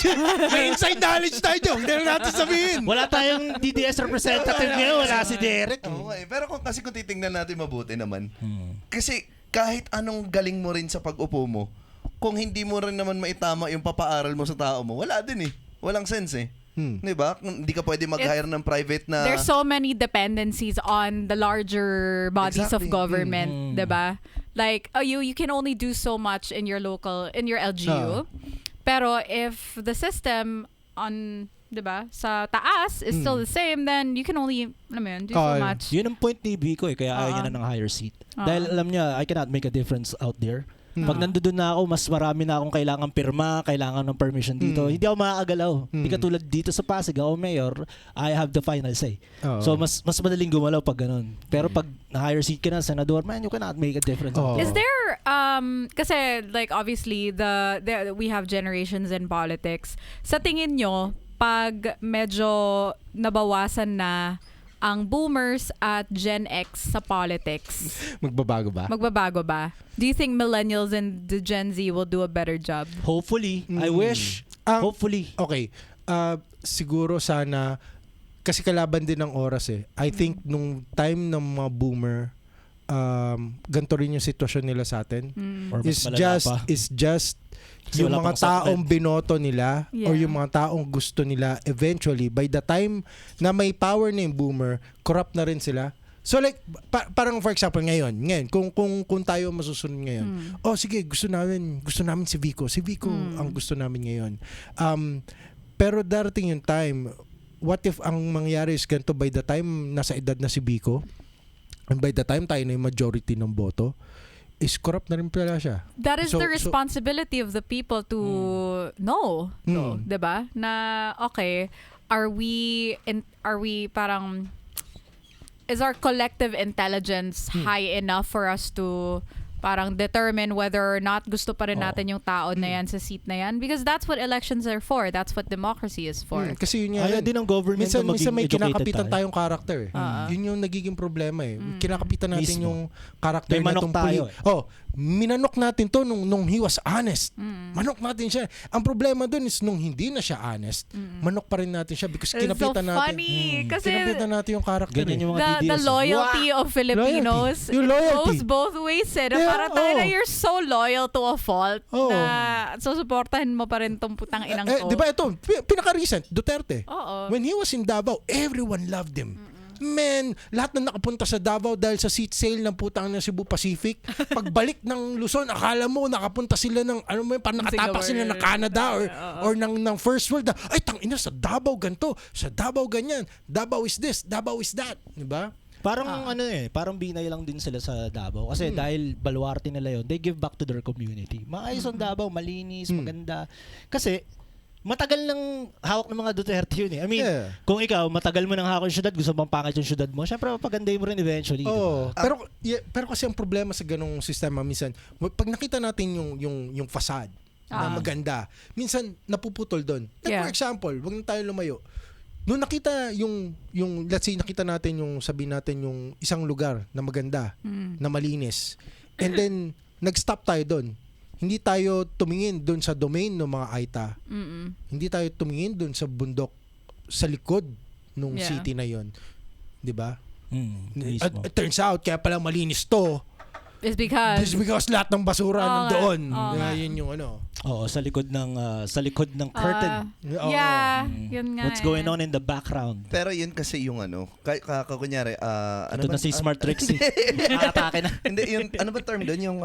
May inside knowledge tayo dyan. Hindi na natin sabihin. Wala tayong DDS representative ngayon. Wala si Derek. Oo nga eh. Pero kung titingnan natin mabuti naman, kasi kahit anong galing mo rin sa pag-upo mo, kung hindi mo rin naman maitama yung papaaral mo sa tao mo, wala din eh. Walang sense eh. Di ba? Kung hindi ka pwede mag-hire ng private na... There's so many dependencies on the larger bodies Exactly. of government, 'di ba? Like, you can only do so much in your LGU. Pero if the system on, 'di ba, sa taas is still the same, then you can only, alam mo yun, do so much. Yun ang point ni Vico eh, kaya ayaw niya na ng higher seat. Dahil alam niya, I cannot make a difference out there. Pag nandoon na ako, mas marami na akong kailangan pirma, kailangan ng permission dito. Hindi ako makakagalaw. Hindi katulad dito sa Pasig, ako mayor, I have the final say. Oo. So mas madaling gumalaw pag ganun. Pero pag na-higher seat ka na, senador, man, you cannot make a difference. Oo. Is there kasi like obviously we have generations in politics. Sa tingin nyo, pag medyo nabawasan na ang boomers at Gen X sa politics, Magbabago ba? magbabago ba? Do you think millennials and the Gen Z will do a better job? Hopefully, I wish. Hopefully. Okay. Siguro sana, kasi kalaban din ng oras eh. I think nung time ng mga boomer, ganito rin yung sitwasyon nila sa atin. Or mas malala pa. Is just Kasi yung wala mga pang suspend. taong binoto nila or Yeah. yung mga taong gusto nila eventually by the time na may power na yung boomer, corrupt na rin sila. So like parang for example ngayon kung tayo masusunod ngayon. Oh sige, gusto namin si Vico. Si Vico ang gusto namin ngayon. Pero darating yung time, what if ang mangyari is ganito by the time nasa edad na si Vico and by the time tayo na yung majority ng boto, is corrupt na rin pala siya. That is So- the so- responsibility of the people to know, no, 'di ba? Na okay, are we parang is our collective intelligence high enough for us to parang determine whether or not gusto pa rin Oo. natin yung tao na yan sa seat na yan. Because that's what elections are for. That's what democracy is for. Kasi yun nga Ayaw yun. din ng government Minsan, na maging minsan may educated kinakapitan tayo. tayong karakter. Yun yung nagiging problema eh. Kinakapitan natin Mismo. yung karakter May na manok tong tayo minanok natin to nung he was honest. Manok natin siya. Ang problema dun is nung hindi na siya honest, manok pa rin natin siya because It's so kinapitan natin. funny. Kasi Kinapitan natin yung karakter. Ganyan yung mga the DDS. loyalty of Filipinos Yung loyalty. goes both ways eh. Na Yeah, parang tayo na oo. you're so loyal to a fault Oo. na susuportahan mo pa rin tong putang inang to. Di ba ito, pinaka-recent, Duterte. Oo. When he was in Davao, everyone loved him. Man, lahat na nakapunta sa Davao dahil sa seat sale ng putang ng Cebu Pacific. Pagbalik ng Luzon, akala mo nakapunta sila ng ano mo, parang nakatapak sila ng Canada or ng first world. Ay, tangina, sa Davao ganto, sa Davao ganyan. Davao is this, Davao is that, di ba? Parang parang binay lang din sila sa Davao kasi dahil baluarte nila yon, they give back to their community. Maayos ang Davao, malinis, maganda. Kasi matagal nang hawak ng mga Duterte yun eh. I mean, Yeah. kung ikaw matagal mo nang hawak yung syudad, gusto mong pangit yung syudad mo, syempre papagandahin mo rin eventually. Oh, Diba? pero kasi ang problema sa ganung sistema minsan, pag nakita natin yung facade na maganda, minsan napuputol doon. Like Yeah. for example, wag na tayo lumayo. Nung nakita yung let's say nakita natin yung sabihin natin yung isang lugar na maganda, na malinis. And then nag-stop tayo doon. Hindi tayo tumingin doon sa domain ng mga Aita. Hindi tayo tumingin doon sa bundok sa likod nung Yeah. city na 'yon. 'Di ba? Mismo. It turns out kaya pala malinis to. It's because Just because lahat ng basura Oo nga. nandoon. Oo nga. Yun yung ano. Oo, sa likod ng curtain. Oo. yeah, yun nga. What's going on in the background? Pero yun kasi yung ano, kunyari, ano Ito ba? na si Smart Trixie. Atake na. Hindi, yung, ano ba term doon? Yung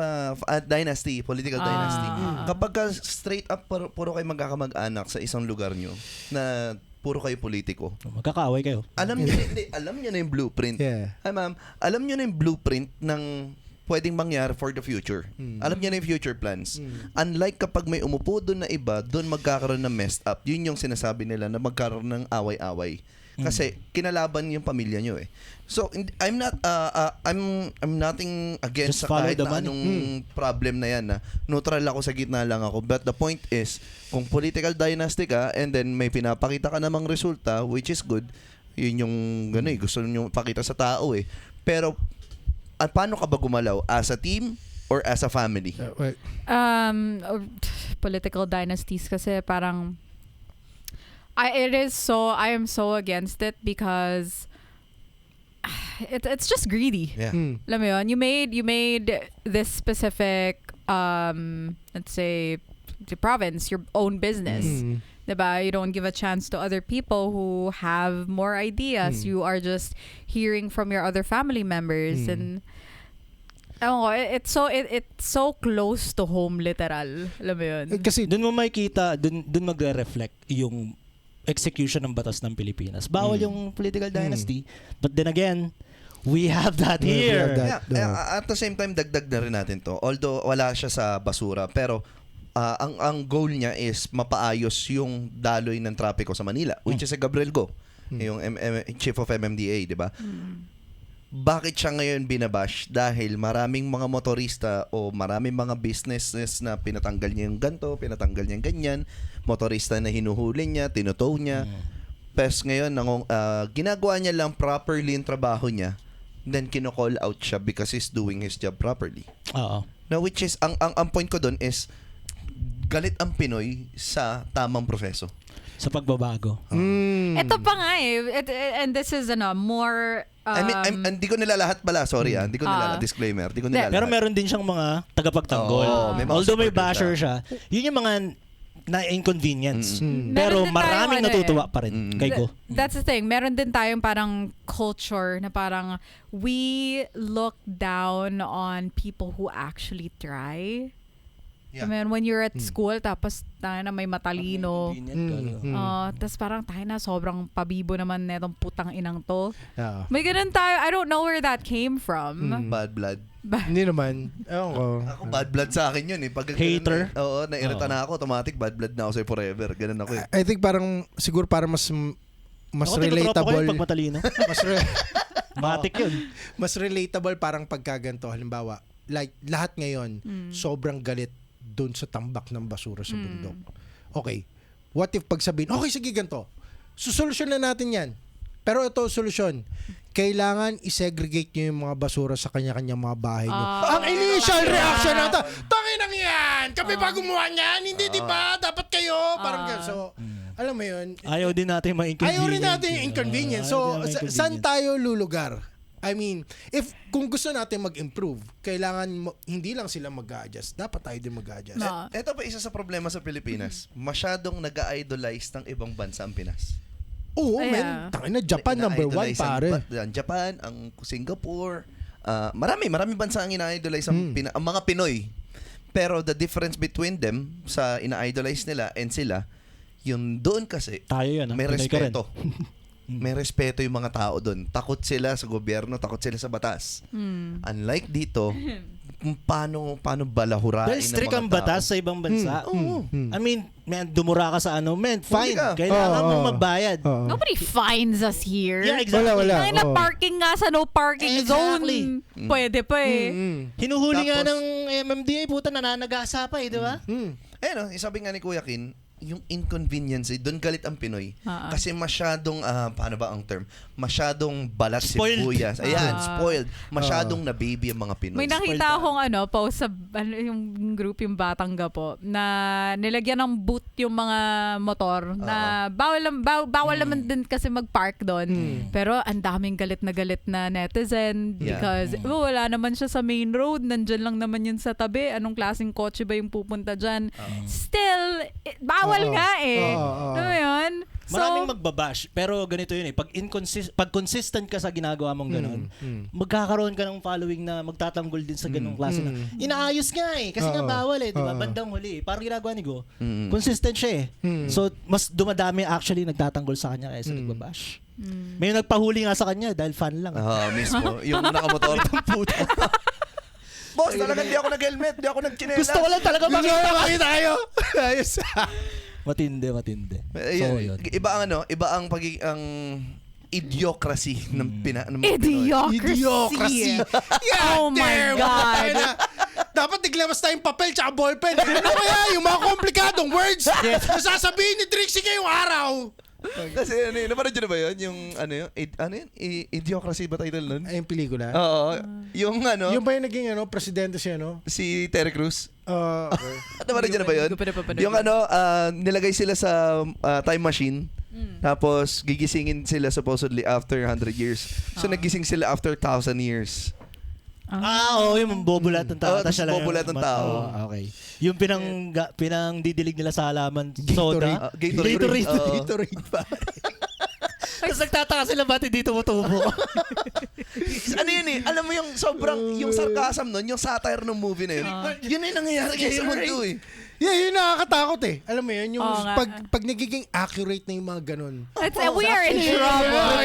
dynasty, political dynasty. Kapag ka straight up, puro kayo magkakamag-anak sa isang lugar nyo, na puro kayo politiko. Magkakaaway kayo. Alam niyo, alam niyo na yung blueprint. Yeah. Ay ma'am, alam niyo na yung blueprint ng pwedeng mangyari for the future. Alam niyo na yung future plans. Unlike kapag may umupo doon na iba, doon magkakaroon ng messed up. Yun yung sinasabi nila na magkaroon ng away-away. Kasi kinalaban yung pamilya niyo eh. So I'm nothing against Just sa follow kahit the na money. anong problem na yan na neutral ako, sa gitna lang ako. But the point is, kung political dynasty ka and then may pinapakita ka namang resulta which is good, yun yung gano'n eh, gusto nyo pakita sa tao eh. Pero at paano ka ba gumalaw? As a team or as a family? Well, Political dynasties kasi parang I am so against it because it's just greedy. Yeah. Alam mo yun? You made this specific let's say the province your own business. Diba? You don't give a chance to other people who have more ideas. You are just hearing from your other family members and ewan ko, it's so close to home literal. Alam mo yun? kasi Doon mo makikita, doon magre-reflect yung execution ng batas ng Pilipinas. Bawal yung political dynasty. But then again, we have that We here. have that. Yeah, at the same time, dagdag na rin natin to. Although wala siya sa basura, pero ang goal niya is mapaayos yung daloy ng trapiko sa Manila, which is si Gabriel Go, yung chief of MMDA, di ba? Bakit siya ngayon binabash? Dahil maraming mga motorista o maraming mga businesses na pinatanggal niya yung ganto, pinatanggal niya yung ganyan, motorista na hinuhuli niya, tinutow niya. Pes ngayon, ginagawa niya lang properly yung trabaho niya, then kino-call out siya because he's doing his job properly. Oo. Now, which is, ang point ko doon is, galit ang Pinoy sa tamang proseso. Sa pagbabago. Ito pa nga eh. And this is more I mean, hindi ko nila lahat pala. Sorry hindi ko nila lahat. Disclaimer. Hindi ko nila Pero lahat. meron din siyang mga tagapagtanggol. Oo, may mga Although may supporters basher siya. siya, yun yung mga na-inconvenience. Meron Pero din maraming tayong natutuwa pa rin kay Go. That's the thing. Meron din tayong parang culture na parang we look down on people who actually try. Yeah. I mean, when you're at school, tapos tayo na may matalino. Tapos parang tayo na sobrang pabibo naman netong putang inang to. Yeah. May ganun tayo. I don't know where that came from. Bad blood. Hindi naman. Ewan ko. Ako, bad blood sa akin yun eh. Pag Hater? Oo, nairita Oo. na ako. Automatic, bad blood na ako sa'yo forever. Ganun ako eh. I think parang siguro para mas Ako, tinutropa ko yun pag relatable. matalino. mas re- Matik yun. mas relatable parang pagkaganto. Halimbawa, like lahat ngayon sobrang galit doon sa tambak ng basura sa bundok. Okay. What if pagsabihin, okay, sige ganito. Susolusyonan natin yan. Pero ito solusyon. Kailangan i-segregate nyo yung mga basura sa kanya-kanyang mga bahay nyo. Ang initial reaction natin, tangin nang yan! Kami ba gumawa niyan? Hindi, di ba? Dapat kayo. Parang ganyan. So, alam mo yun. Ayaw din natin ma-inconvenience. Ayaw rin natin yung inconvenience. So, saan tayo lulugar? I mean, kung gusto natin mag-improve, kailangan hindi lang sila mag-a-adjust. Dapat tayo din mag-a-adjust. No. Ito pa isa sa problema sa Pilipinas. Masyadong nag-idolize ng ibang bansa ang Pinas. Oo, Ay, man. Tangina, Japan number 1, Ina-idolize pare. ang Japan, ang Singapore, marami bansa ang ina-idolize ang mga Pinoy. Pero the difference between them sa ina-idolize nila and sila, yung doon kasi Tayo yan. may Pinoy ka rin. respeto. May respeto yung mga tao doon. Takot sila sa gobyerno, takot sila sa batas. Unlike dito, kung paano balahurain Dahil ng strict mga ang tao. batas sa ibang bansa. I mean, man, dumura ka sa fine. ka. Kailangan Oo, mong oo. magbayad. Oo. Nobody finds us here. Yeah, exactly. Wala. Kaya na Oo. parking nga sa no parking Exactly. zone. Pwede pa eh. Hinuhuli nga Tapos- ng MMDA, puta, nananagasa pa eh, di ba? Eh no, sabi nga ni Kuya Kin, yung inconvenience, doon galit ang Pinoy. Kasi masyadong, paano ba ang term? Masyadong balat Spoiled. sibuyas. Ayan, spoiled. Masyadong na baby ang mga Pinoy. May nakita akong post sa yung group yung Batangga po na nilagyan ng boot yung mga motor na bawal naman din kasi mag-park doon. Pero ang daming galit na netizen Yeah. because wala naman siya sa main road, nandyan lang naman yun sa tabi. Anong klaseng kotse ba yung pupunta dyan? Still, bawal nga eh. Alam mo yun? Maraming magbabash, pero ganito yun eh. Pag consistent ka sa ginagawa mong ganun, magkakaroon ka ng following na magtatanggol din sa ganung klase na. Inaayos nga eh, kasi nga bawal eh, di ba? Bandang huli eh. Parang ginagawa ni Go, consistent siya eh. So, mas dumadami actually nagtatanggol sa kanya kaysa nagbabash. May nagpahuli nga sa kanya dahil fan lang. Mismo. Yung nakamotor. Boss, talagang di ako nag-helmet, di ako nag-chinelas. Gusto ko lang talaga makita. tayo. Ayos. Matindi. So, yun. Iba ang ang idiocracy ng ng mga Pinoy. Idiocracy. Oh my damn, God. Dapat naglabas tayong papel tsaka ballpen. Ano kaya yung mga komplikadong words na sasabihin ni Trixie ngayong araw? Kasi napanood nyo na ba yun? Yung idiocracy ba title nun? Ay, yung pelikula? Oo. Yung Yung ba yung naging presidente siya, no? si Terry Crews. Okay. Napanood nyo na ba yun? Hindi ko pa napapanood. Yung nilagay sila sa time machine. Tapos gigisingin sila supposedly after 100 years. So nagising sila after 1,000 years. Oo, yung bobulat ng tao. Tapos Siya lang bobulat ng tao. Okay. Yung pinang didilig nila sa halaman, soda. Gatorade. Oo. Gatorade pa. Tapos nagtataka sila ba't hindi tumutubo. Ano yun eh? Alam mo yung sobrang, yung sarcasm nun, yung satire ng movie na yun. Yun ay nangyayari sa mundo eh. Yeah, yun nakakatakot eh. Alam mo yun, yung Oo nga. pag nagiging accurate na yung mga ganun. We are in trouble.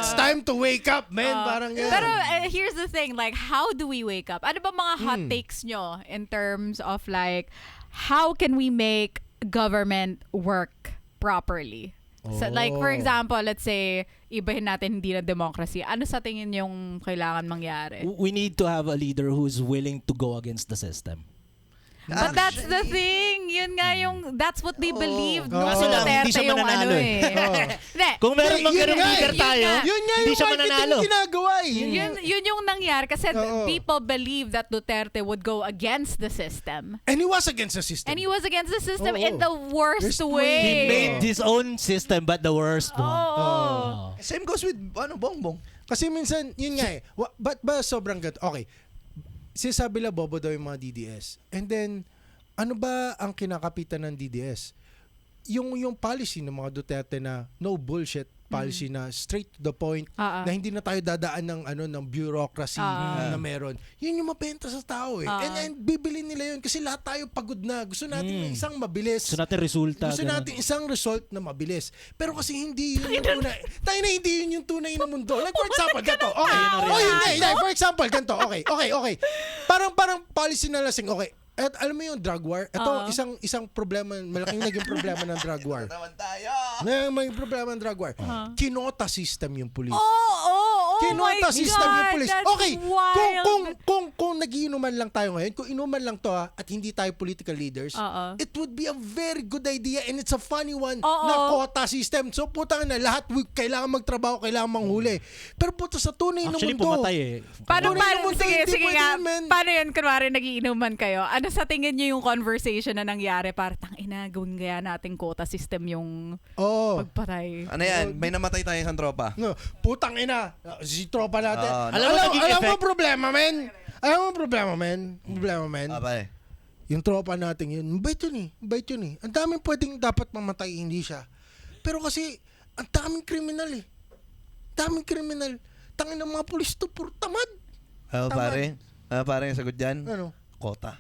It's time to wake up, man. Parang yan. Pero here's the thing, like, how do we wake up? Ano ba mga hot takes nyo in terms of like, how can we make government work properly? So, like, for example, let's say, ibahin natin hindi na democracy. Ano sa tingin yung kailangan mangyari? We need to have a leader who's willing to go against the system. But that's the thing. Yun nga yung, that's what they believe. Nung Kaso lang, Duterte hindi siya yung mananalo eh. Hindi. Kung meron mang Yun ganung nga eh. leader tayo, Yun nga hindi yung siya marketing mananalo. ginagawa eh. Yun yung nangyari kasi Oo. people believe that Duterte would go against the system. And he was against the system. And he was against the system Oo. in the worst Worst way. He made his own system but the worst one. Oh. Same goes with Bongbong. Kasi minsan, yun nga eh. Ba't ba sobrang gato? Okay. Sinasabi la bobo daw yung mga DDS. And then, ano ba ang kinakapitan ng DDS? Yung policy ng mga Duterte na no bullshit policy na straight to the point na hindi na tayo dadaan ng bureaucracy na meron. Yun yung mabenta sa tao eh. And bibili nila yun kasi lahat tayo pagod na. Gusto natin ng isang mabilis. Gusto natin resulta. Gusto ganun. natin isang result na mabilis. Pero kasi hindi yun yung tunay. Tayo na hindi yun yung tunay na mundo. Like for example, ganito. Okay. Hindi. For example, ganito. Okay. Parang policy na lasing. Okay. At alam mo yung drug war? Ito, isang problema, malaking naging problema ng drug war. Naman tayo. May problema ng drug war. Kinota system yung police. Oo. Kinota my system God, yung police. that's Okay, wild. kung nagiinuman lang tayo ngayon, kung inuman lang to at hindi tayo political leaders, Oo. it would be a very good idea and it's a funny one Oo. na quota system. So putang na lahat kailangan magtrabaho, kailangan manghuli. Pero puto sa tunay na Actually, mundo. pumatay eh. Paano, Tunay na mundo, sige hindi pwede nga, yun, man. paano yun, kunwari nagiinuman kayo, ano sa tingin niyo yung conversation na nangyari para tangina, gawin kaya nating quota system yung Oo. pagpatay. Ano yan? May namatay tayo isang tropa. No, putang ina. Si tropa natin. Alam mo, naging alam mo effect? problema, men. Alam mo problema, men. Problema, men. Abay. Yung tropa natin yun, bait yun eh. Ang daming pwedeng dapat mamatay, hindi siya. Pero kasi, ang daming kriminal eh. Daming kriminal. Tangin ng mga pulis to, puro tamad. Pare. Pare, yung sagot dyan? Ano? Kota.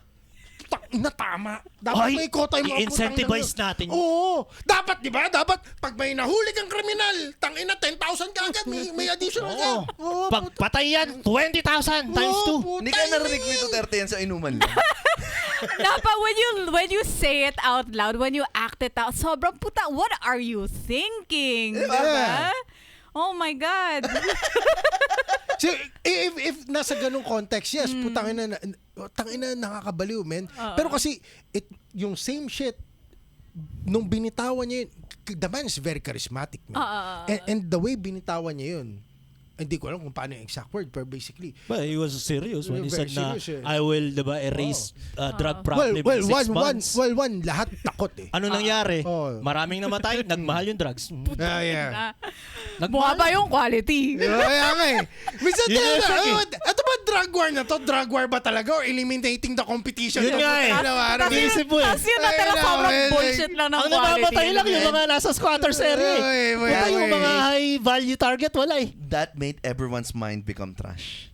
Tangina, tama. Dapat Ay, may kota yung mga i-incentivize putang natin. Oo. Dapat, di ba? Dapat, pag may nahuli kang kriminal, tangina, 10,000 ka agad. May additional ka. Oo, Pag patay yan, 20,000 times 2. Hindi ka narinig ni Duterte yan sa inuman lang. Dapat when you say it out loud, when you act it out, sobrang puta, what are you thinking? Diba? Diba? Oh my God. So, if nasa ganung context, yes, tangina nakakabaliw, men. Pero kasi yung same shit nung binitawan niya yun, the man is very charismatic, man. And the way binitawan niya yun, hindi ko alam kung paano yung exact word, pero basically, But he was serious when he Very said na, serious, eh. I will, diba, erase drug problem well, in 6 months. lahat takot eh. Ano nangyari? Oh. Maraming namatay, nagmahal yung drugs. Yeah. Mukha ba yung quality? Kaya nga eh. Minsan Yun yung effect eh. ito ba drug war na to? Drug war ba talaga? Or eliminating the competition? Yun nga eh. Tapos Iisip mo eh. tapos yun natira Ay, sobrang no, bullshit lang ng Ang quality. namamatay lang yung mga nasa squatters area eh. Kaya yung mga high value target, wala eh. That made everyone's mind become trash.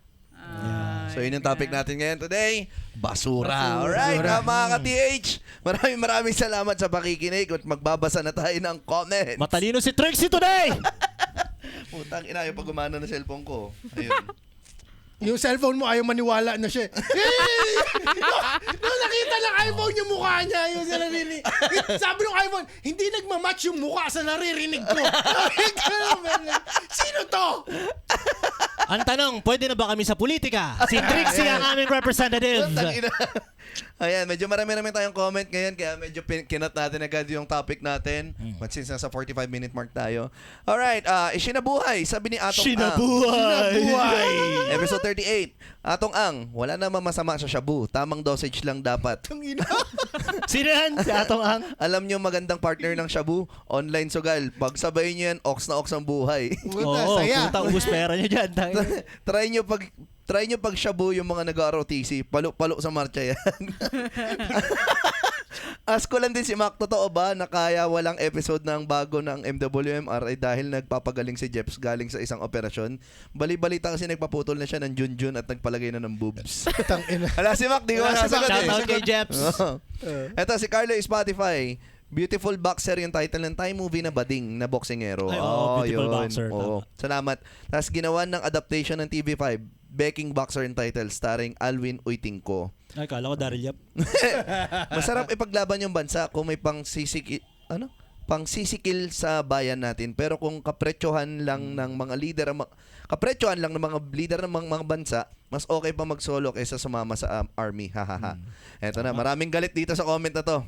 So yun yung topic natin ngayon today. Basura. Alright, mga ka-TH. Maraming salamat sa pakikinig at magbabasa na tayo ng comments. Matalino si Trixie today! Putang ina, yung pag gumana ng cellphone ko. Ayun. Yung cellphone mo ayaw maniwala na siya. Nung nakita ng iPhone yung mukha niya, yung naririnig. Sabi ng iPhone, hindi nagmamatch yung mukha sa naririnig ko. Sino to? Ang tanong, pwede na ba kami sa politika? Si Trixie ang aming representative. Putang ina. Ayan, medyo marami tayong comment ngayon kaya medyo kinat natin agad yung topic natin. But since nasa 45-minute mark tayo. Alright, Ishinabuhay, sabi ni Atong Shinabuhay! Episode 38. Atong Ang, wala namang masama sa shabu. Tamang dosage lang dapat. Sino yan? Si Atong Ang? Alam nyo magandang partner ng shabu? Online sugal. Pag sabay nyo yan, ox na ox ang buhay. Oo, puta, ubus pera nyo dyan. Try nyo pag shabu yung mga nag-ROTC. Palo sa marcha yan. Ask ko lang din si Mac, totoo ba na kaya walang episode ng bago ng MWMR ay dahil nagpapagaling si Jeps galing sa isang operasyon? Bali-balita kasi nagpaputol na siya ng junjun at nagpalagay na ng boobs. Hala si Mac, di ko masasagot eh. Shoutout kay Jeps. Eto si Carlo Spotify. Beautiful Boxer yung title ng Thai movie na Bading na boksingero. Ay, oo, Beautiful Boxer, Oo. Salamat. Tapos ginawan ng adaptation ng TV5, Becking Boxer yung title starring Alwin Uytingko. Ay, kala ko Daryl Yap. Masarap ipaglaban yung bansa kung may pangsisikil sa bayan natin. Pero kung kapretsuhan lang ng mga leader ng mga bansa, mas okay pa mag-solo kaysa sumama sa army. Hahaha. Eto na, maraming galit dito sa comment na to.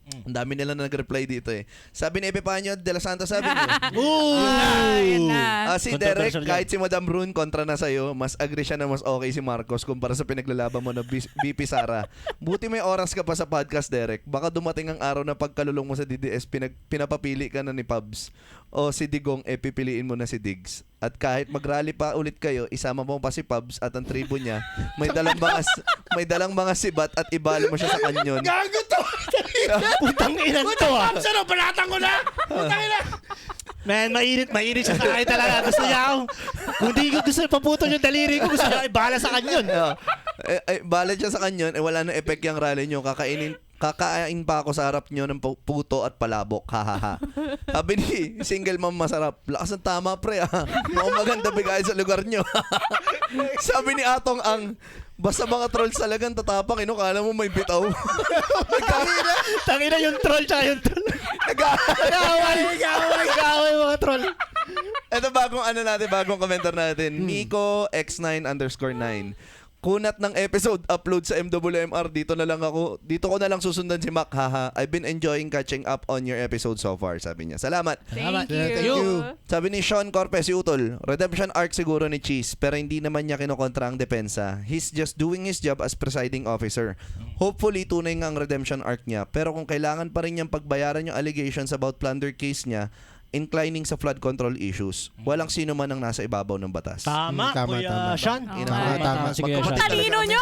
Ang dami nila na nag-reply dito eh. Sabi ni Epifanio de la Santa, sabi niyo. Ayun na. Si Derek, Controversial kahit si Madam Rune kontra na sa'yo, mas agree siya na mas okay si Marcos kumpara sa pinaglalaban mo na BP Sara. Buti may oras ka pa sa podcast, Derek. Baka dumating ang araw na pagkalulong mo sa DDS, pinapapili ka na ni Pubs. O si Digong, pipiliin mo na si Diggs. At kahit mag-rally pa ulit kayo, isama mo pa si Pubs at ang tribo niya, may dalang mga sibat at ibali mo siya sa kanyon. Gago to! Putang inan to ah. Pabs, ano? Balatan ko na! Putang ina! Man, mainit siya sa akin talaga. Gusto niya ako. Kung di ko gusto paputol yung daliri ko, gusto niya ibala sa kanyon. Balat siya sa kanyon, wala na effect yung rally nyo. Kakain pa ako sa harap nyo ng puto at palabok. Hahaha. Sabi ni Single Mom masarap. Lakas ng tama pre ha. Mukhang maganda bigay sa lugar nyo. Sabi ni Atong Ang, basta mga trolls talagang tatapang, kala mo may bitaw. Tangina yung troll tsaka yung troll. Nag-aaway mga troll. Ito bagong komentar natin. Nico X9_9. Kunat ng episode upload sa MWMR. Dito ko na lang susundan si Mac. Haha. I've been enjoying catching up on your episode so far. Sabi niya. Salamat. Salamat. Thank Thank you. you. Sabi ni Sean Corpez Utol, redemption arc siguro ni Cheese, pero hindi naman niya kinokontra ang depensa. He's just doing his job as presiding officer. Hopefully, tunay nga ang redemption arc niya. Pero kung kailangan pa rin niyang pagbayaran yung allegations about plunder case niya, inclining sa flood control issues, walang sino man ang nasa ibabaw ng batas. Tama, Tama, Kuya tama. Sean. Tama. Si Kuya Sean. Talino nyo!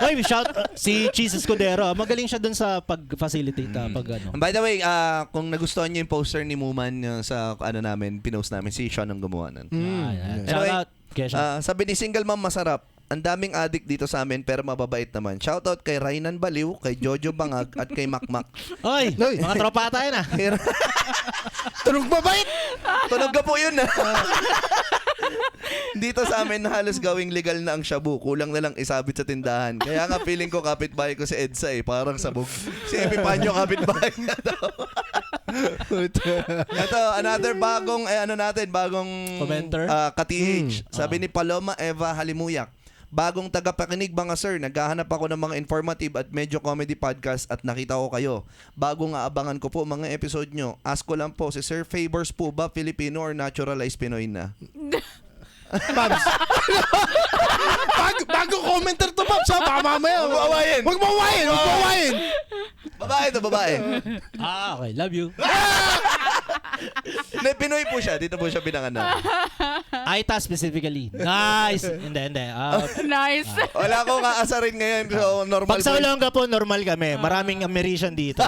Hoy, shout si Cheese Escudero. Magaling siya dun sa pag-facilitate, pag ano. By the way, kung nagustuhan niyo yung poster ni Muman sa pinost namin, si Sean ang gumawa nun. Shout Anyway, out Kuya Sean. Sabi ni Single Mom Masarap, ang daming addict dito sa amin pero mababait naman. Shoutout kay Rainan Baliw, kay Jojo Bangag at kay Makmak. Oy, mga tropa tayo na. Tunog mabait! Tunog ka po yun. Dito sa amin halos gawing legal na ang shabu. Kulang na lang isabit sa tindahan. Kaya nga feeling ko kapitbahay ko si Edsa parang sabog. Si Epipanyo kapitbahay niya daw. Ito, another bagong Commenter? ka-TH. Sabi ni Paloma Eva Halimuyak. Bagong tagapakinig mga sir, naghahanap ako ng mga informative at medyo comedy podcast at nakita ko kayo. Bagong aabangan ko po mga episode nyo. Ask ko lang po, si Sir Favors po ba Filipino or naturalized Pinoy na? Babs. Bago commenter to, Babs. Baka mamaya. Huwag mo awayin. Huwag mo awayin. Babae to, babae. Okay, love you. Pinoy po siya, dito po siya pinanganak. Aita specifically. Nice. Hindi. Nice. Wala akong aasarin ngayon, so normal Pag sa voice. Olonga po, normal kami. Maraming American dito.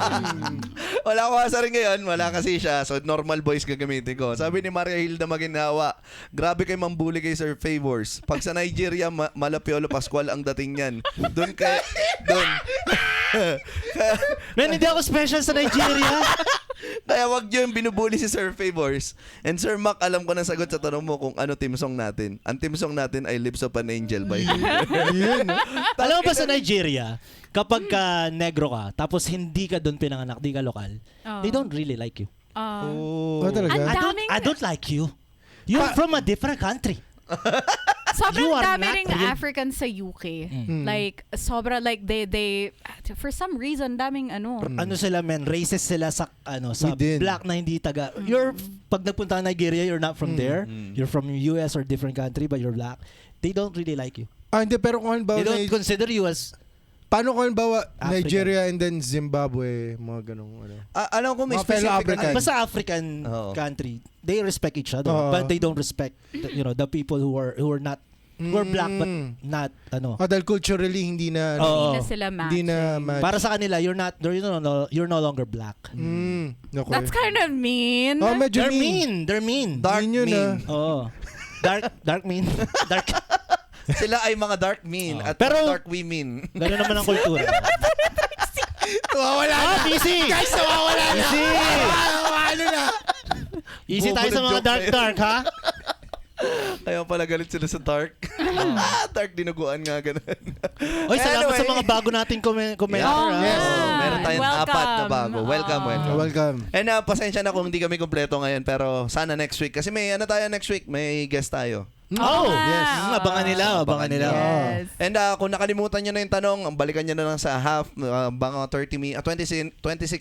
Wala akong aasarin ngayon, wala kasi siya, so normal voice gagamitin ko. Sabi ni Maria Hilda Maginawa, grabe kay mambuli kay Sir Favors. Pag sa Nigeria, Malapiolo Pascual ang dating niyan. Doon. Man, hindi ako special sa Nigeria. Kaya wag niyo yung binubuli si Sir Favors. And Sir Mac, alam ko na sagot sa tanong mo kung ano team song natin. Ang team song natin ay Lips of an Angel by Yun. Alam mo ba sa Nigeria, kapag ka negro ka, tapos hindi ka doon pinanganak, di ka lokal, they don't really like you. Oh, talaga? I don't like you. You're from a different country. Sobrang You are dami not ring real. African sa UK. Like, they, for some reason, daming Ano sila, men, racist sila sa Within. black na hindi taga. Pag nagpunta ka Nigeria, you're not from there. You're from US or different country, but you're black. They don't really like you. Hindi, pero kung halimbawa, They don't consider you as paano kung halimbawa, African. Nigeria and then Zimbabwe, mga ganong alam ko may Mga fellow specific African. basta African Oo. country, they respect each other, Oo. but they don't respect the people who are not who are black but not dahil culturally hindi na Oo. Hindi na sila hindi matching. na match. para sa kanila you're no longer black. Okay. That's kind of mean. Oh, medyo They're mean. Dark Yun yun, mean. Oh. Dark mean. Dark. Sila ay mga dark mean at Pero- mga dark women. Ganun naman ang kultura. Nawawala na. Easy. Guys, nawawala na. Easy. Ano na? Easy tayo sa Bubulong mga joke dark, ha? Kaya pala galit sila sa dark. Dark dinuguan nga ganun. Oy, salamat Anyway. sa mga bago nating commenter. Oo ha? nga. Yes. Meron tayong Welcome. 4 na bago. Welcome. Welcome. And pasensya na kung hindi kami kumpleto ngayon pero sana next week kasi may tayo next week, may guest tayo. Oh, Yes. Abangan nila. Yes. And kung nakalimutan nyo na yung tanong, balikan nyo na lang sa mga 26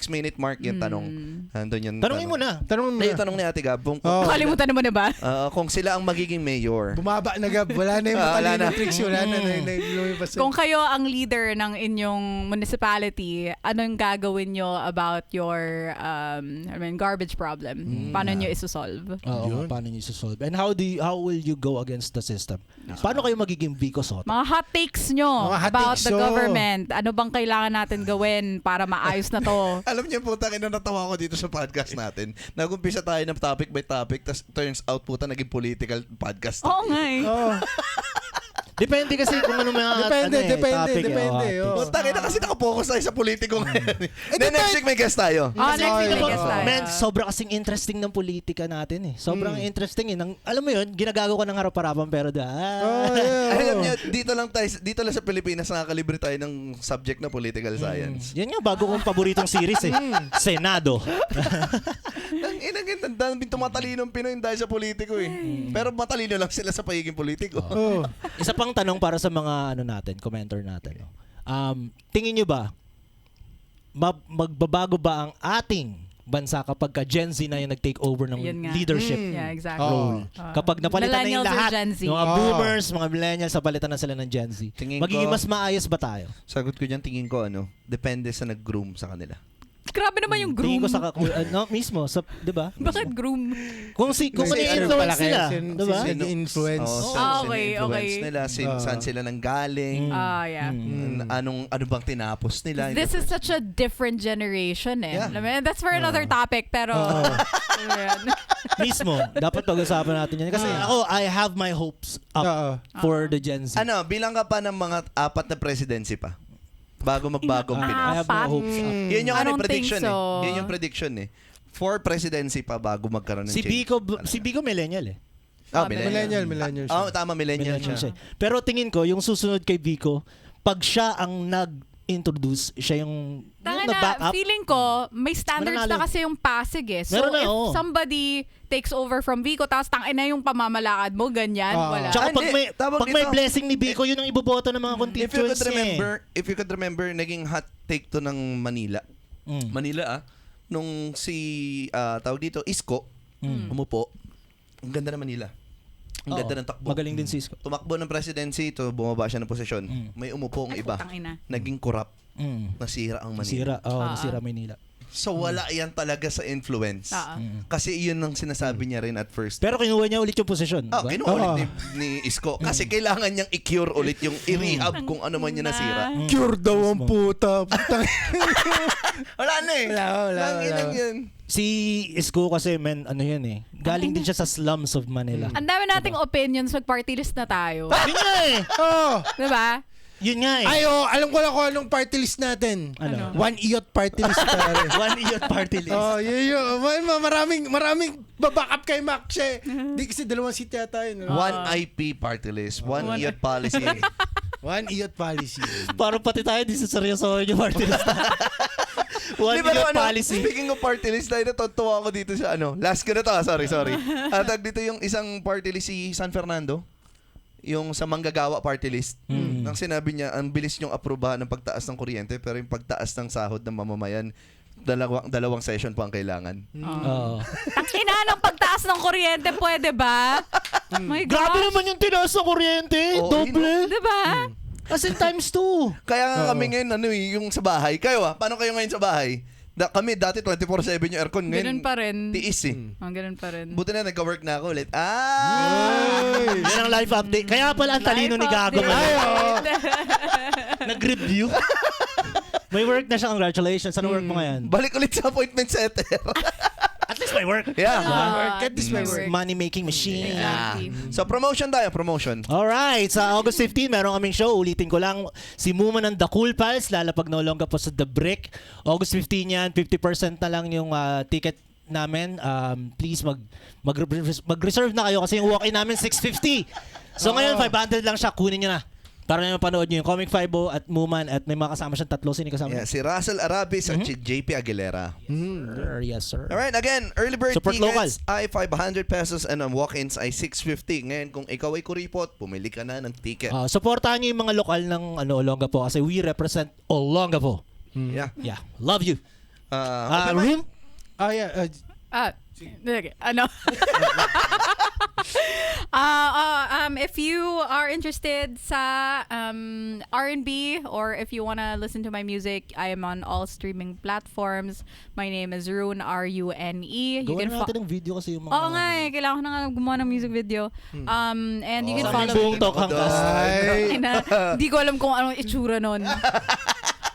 minute mark yung tanong. Andun yung Tanungin mo na. Tanong mo Yung na. tanong ni Ate Gab, Oh. Kalimutan naman na ba? kung sila ang magiging mayor. Bumaba na, Gab. Wala na yung Wala matalino na. tricks. Wala na. Lumipas na. Kung kayo ang leader ng inyong municipality, anong gagawin nyo about your garbage problem? Paano nyo isosolve? Oo, paano niyo i-solve? And how will you go against the system? Paano kayo magiging Vico Soto? Mga hot takes nyo Mga hot about takes, the oh. government. Ano bang kailangan natin gawin para maayos na to? Alam niyo puta, natawa ko dito sa podcast natin. Nag-umpisa tayo ng topic by topic, tas turns out puta naging political podcast. Oo nga eh. Oh. Depende kasi kung ano mga topic. Oo. Puta, na kasi nakapokus tayo sa politiko ngayon. Then next week may guest tayo. Next week may guest tayo. Man, sobra kasing interesting ng politika natin eh. Sobrang interesting eh. Alam mo yun, ginagago ko ng harap-harapan pero Oh, yeah. Alam niyo, dito lang sa Pilipinas nakakalibre tayo ng subject na political science. Yan nga, bago kong paboritong series eh. Senado. Ang daming tumatalinong Pinoy dahil sa politiko eh. Pero matalino lang sila sa pagiging politiko. Oh. Isa pang tanong para sa mga commenter natin. No? Tingin nyo ba, magbabago ba ang ating bansa kapag ka Gen Z na yung nag-take over ng Yun nga. leadership Yeah, exactly. role? Kapag napalitan na yung Millennials or lahat, Gen Z? yung mga boomers, mga millennials, napalitan na sila ng Gen Z. Tingin Magiging ko- mas maayos ba tayo? Sagot ko dyan, tingin ko depende sa nag-groom sa kanila. Grabe naman yung Tingin groom. ko sa mismo, sa, 'di ba? Bakit groom? Kung ano Kasi yung ano influence palaki, nila, sin- 'di ba? sin- Nag-influence. Okay, influence okay. nila, saan sila nanggaling, Yeah. ano bang tinapos nila. This is such a different generation eh. Yeah. Alam mo, that's for another topic, pero... Ayan. Mismo, dapat pag-usapan natin yan. Kasi ako, I have my hopes up Oo. for the Gen Z. Bilang ka pa ng mga 4 na presidency pa. Bago magbagong I Pinas. have my hopes up. Yun yung I don't prediction think so. eh. Yun yung prediction eh. 4 presidency pa bago magkaroon ng Si change. Biko millennial eh. Millennial siya. Tama, millennial Millennial siya. siya. Pero tingin ko, yung susunod kay Biko, pag siya ang nag-introduce, siya yung Tanga nag-back na, up. feeling ko, may standards na Mananalo. kasi yung Pasig eh. So, Meron na, if oo. somebody takes over from Vico, tapos tangin na yung pamamalakad mo, ganyan, wala. Tsaka pag Hindi, may, tawag pag may ito. blessing ni Biko, yun ang iboboto ng mga If you constituents could niya eh. if you could remember, naging hot take to ng Manila. Manila nung si tawag dito Isko umupo. Ang ganda ng Manila. Ang Oo. ganda ng takbo. Magaling din si Isko. Tumakbo ng presidency to bumaba siya ng posisyon. May umupo ang iba. Tangina. Naging corrupt. Nasira ang Manila. Nasira Manila. So wala yan talaga sa influence. Oo. Kasi iyon ang sinasabi niya rin at first. Pero kinuha niya ulit yung posisyon. diba? Kinuha ulit ni Isko. Kasi kailangan niyang i-cure ulit yung i-rehab kung ano man yung nasira. Cure daw ang puta. Putang- Wala na eh. Wala. Lang yun. Si Isko kasi, yan eh. Galing din siya sa slums of Manila. Ang dami nating opinions, mag-party list na tayo. Yun nga eh. Oh. Diba? Yun nga eh. Ay, alam ko lang kung anong party list natin. Ano? One iot party list pare. One iot party list. Oh, yun. Maraming babackup kay Mac siya. Di kasi 2 seat yata yun. One IP party list. One iot policy. One iot policy. Parang pati tayo, di sa seryoso yung party list. One Di ba iot naman, policy. speaking of party list, tayo natutuwa ako dito sa last ko na to, sorry. Tag dito yung isang party list si San Fernando. Yung sa manggagawa party list. Nang sinabi niya, ang bilis niyong aprobahan ng pagtaas ng kuryente, pero yung pagtaas ng sahod ng mamamayan, dalawang session pa ang kailangan. Oo. Tangina ng pagtaas ng kuryente, pwede ba? My God. Grabe naman yung tinaas ng kuryente. Oo, Doble. Diba? As in times 2. Kaya nga kami ngayon, yung sa bahay. Kayo paano kayo ngayon sa bahay? Kami dati 24/7 yung aircon. Ngayon, Ganun pa rin. tiis eh. Ganun pa rin. Buti na nagka-work na ako ulit. Yan ang live update. Kaya pala ang talino ni Gago. Nag-review. May work na siya. Congratulations. Ano work mo ngayon? Balik ulit sa appointment setter. At least may work. Yeah. Get this way work. Money-making machine. Exactly. So promotion tayo, promotion. Alright, sa August 15, meron kaming show. Ulitin ko lang, si Muman ng The Cool Pals, lalapag no longer po sa The Brick. August 15 yan, 50% na lang yung ticket namin. Please mag-reserve na kayo kasi yung walk-in namin 650. So ngayon, 500 lang siya. Kunin nyo na. Para naman panood nyo yung Comic 5 at Muman at may mga kasama siyang 3. Sino kasama? Yeah, si Russell Arabis at si JP Aguilera. Yes, sir. Alright, again, early bird Support tickets ay 500 pesos and ang walk-ins ay 650. Ngayon, kung ikaw ay kuripot, pumili ka na ng ticket. Supportahan nyo yung mga lokal ng Olongapo kasi we represent Olongapo. Yeah. Yeah. Love you. Okay, Room? Yeah. Ano? If you are interested sa R&B or if you wanna listen to my music, I am on all streaming platforms. My name is Rune, R-U-N-E. Gawin na natin ng video kasi yung mga... Oo nga eh, kailangan ko na nga gumawa ng music video. And you can Sabi follow buong me. talk hanggang. Ay. Hindi ko alam kung anong itsura nun.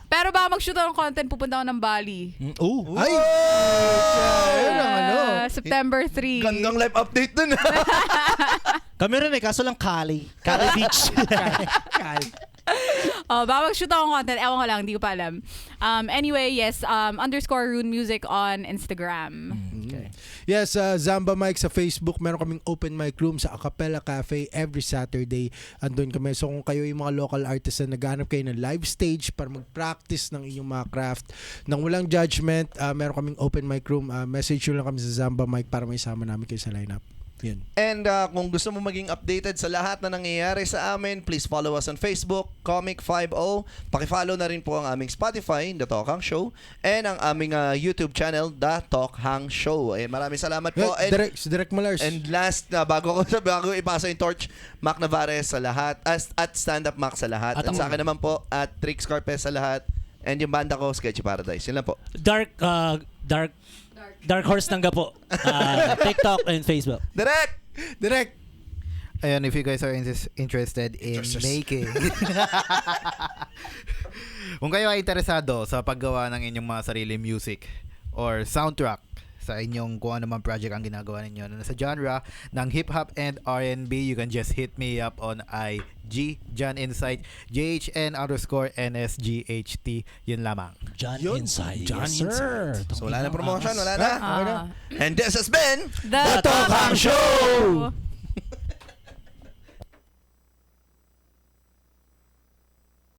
Pero baka mag-shoot ako ng content, pupunta ako ng Bali. Ay! Ayun ang September 3. Gandang live update dun. Kami rin kaso lang Cali. Cali Beach. Baka mag-shoot akong content. Ewan ko lang, hindi ko pa alam. Anyway, yes, underscore Rune Music on Instagram. Okay. Yes, Zamba Mike sa Facebook. Meron kaming open mic room sa Acapella Cafe every Saturday. Andun kami. So kung kayo yung mga local artists na naghahanap kayo ng live stage para mag-practice ng inyong mga craft nang walang judgment, meron kaming open mic room. Message nyo lang kami sa Zamba Mike para may sama namin kayo sa lineup. Yun. And kung gusto mo maging updated sa lahat na nangyayari sa amin, please follow us on Facebook, Comic50. Paki-follow na rin po ang aming Spotify, The Talk Hang Show, and ang aming YouTube channel, The Talk Hang Show. Maraming salamat po. Si Direk Malars. And last, bago ipasa yung torch, Mac Navarez sa lahat, at Stand Up Mac sa lahat. At sa akin naman po, at Trix Carpes sa lahat. And yung banda ko, Sketchy Paradise. Yun lang po. Dark Horse ng Gapo. TikTok and Facebook. Direct! Ayan, if you guys are interested in making kung kayo ay interesado sa paggawa ng inyong mga sarili music or soundtrack sa inyong kung ano man project ang ginagawa ninyo na nasa genre ng hip-hop and R&B, you can just hit me up on IG, John Insight, JHN_NSGHT. Yun lamang. John Yun. Insight. John Yes, sir. So wala na promotion, wala na. Ah. And this has been The Talk Hang Show!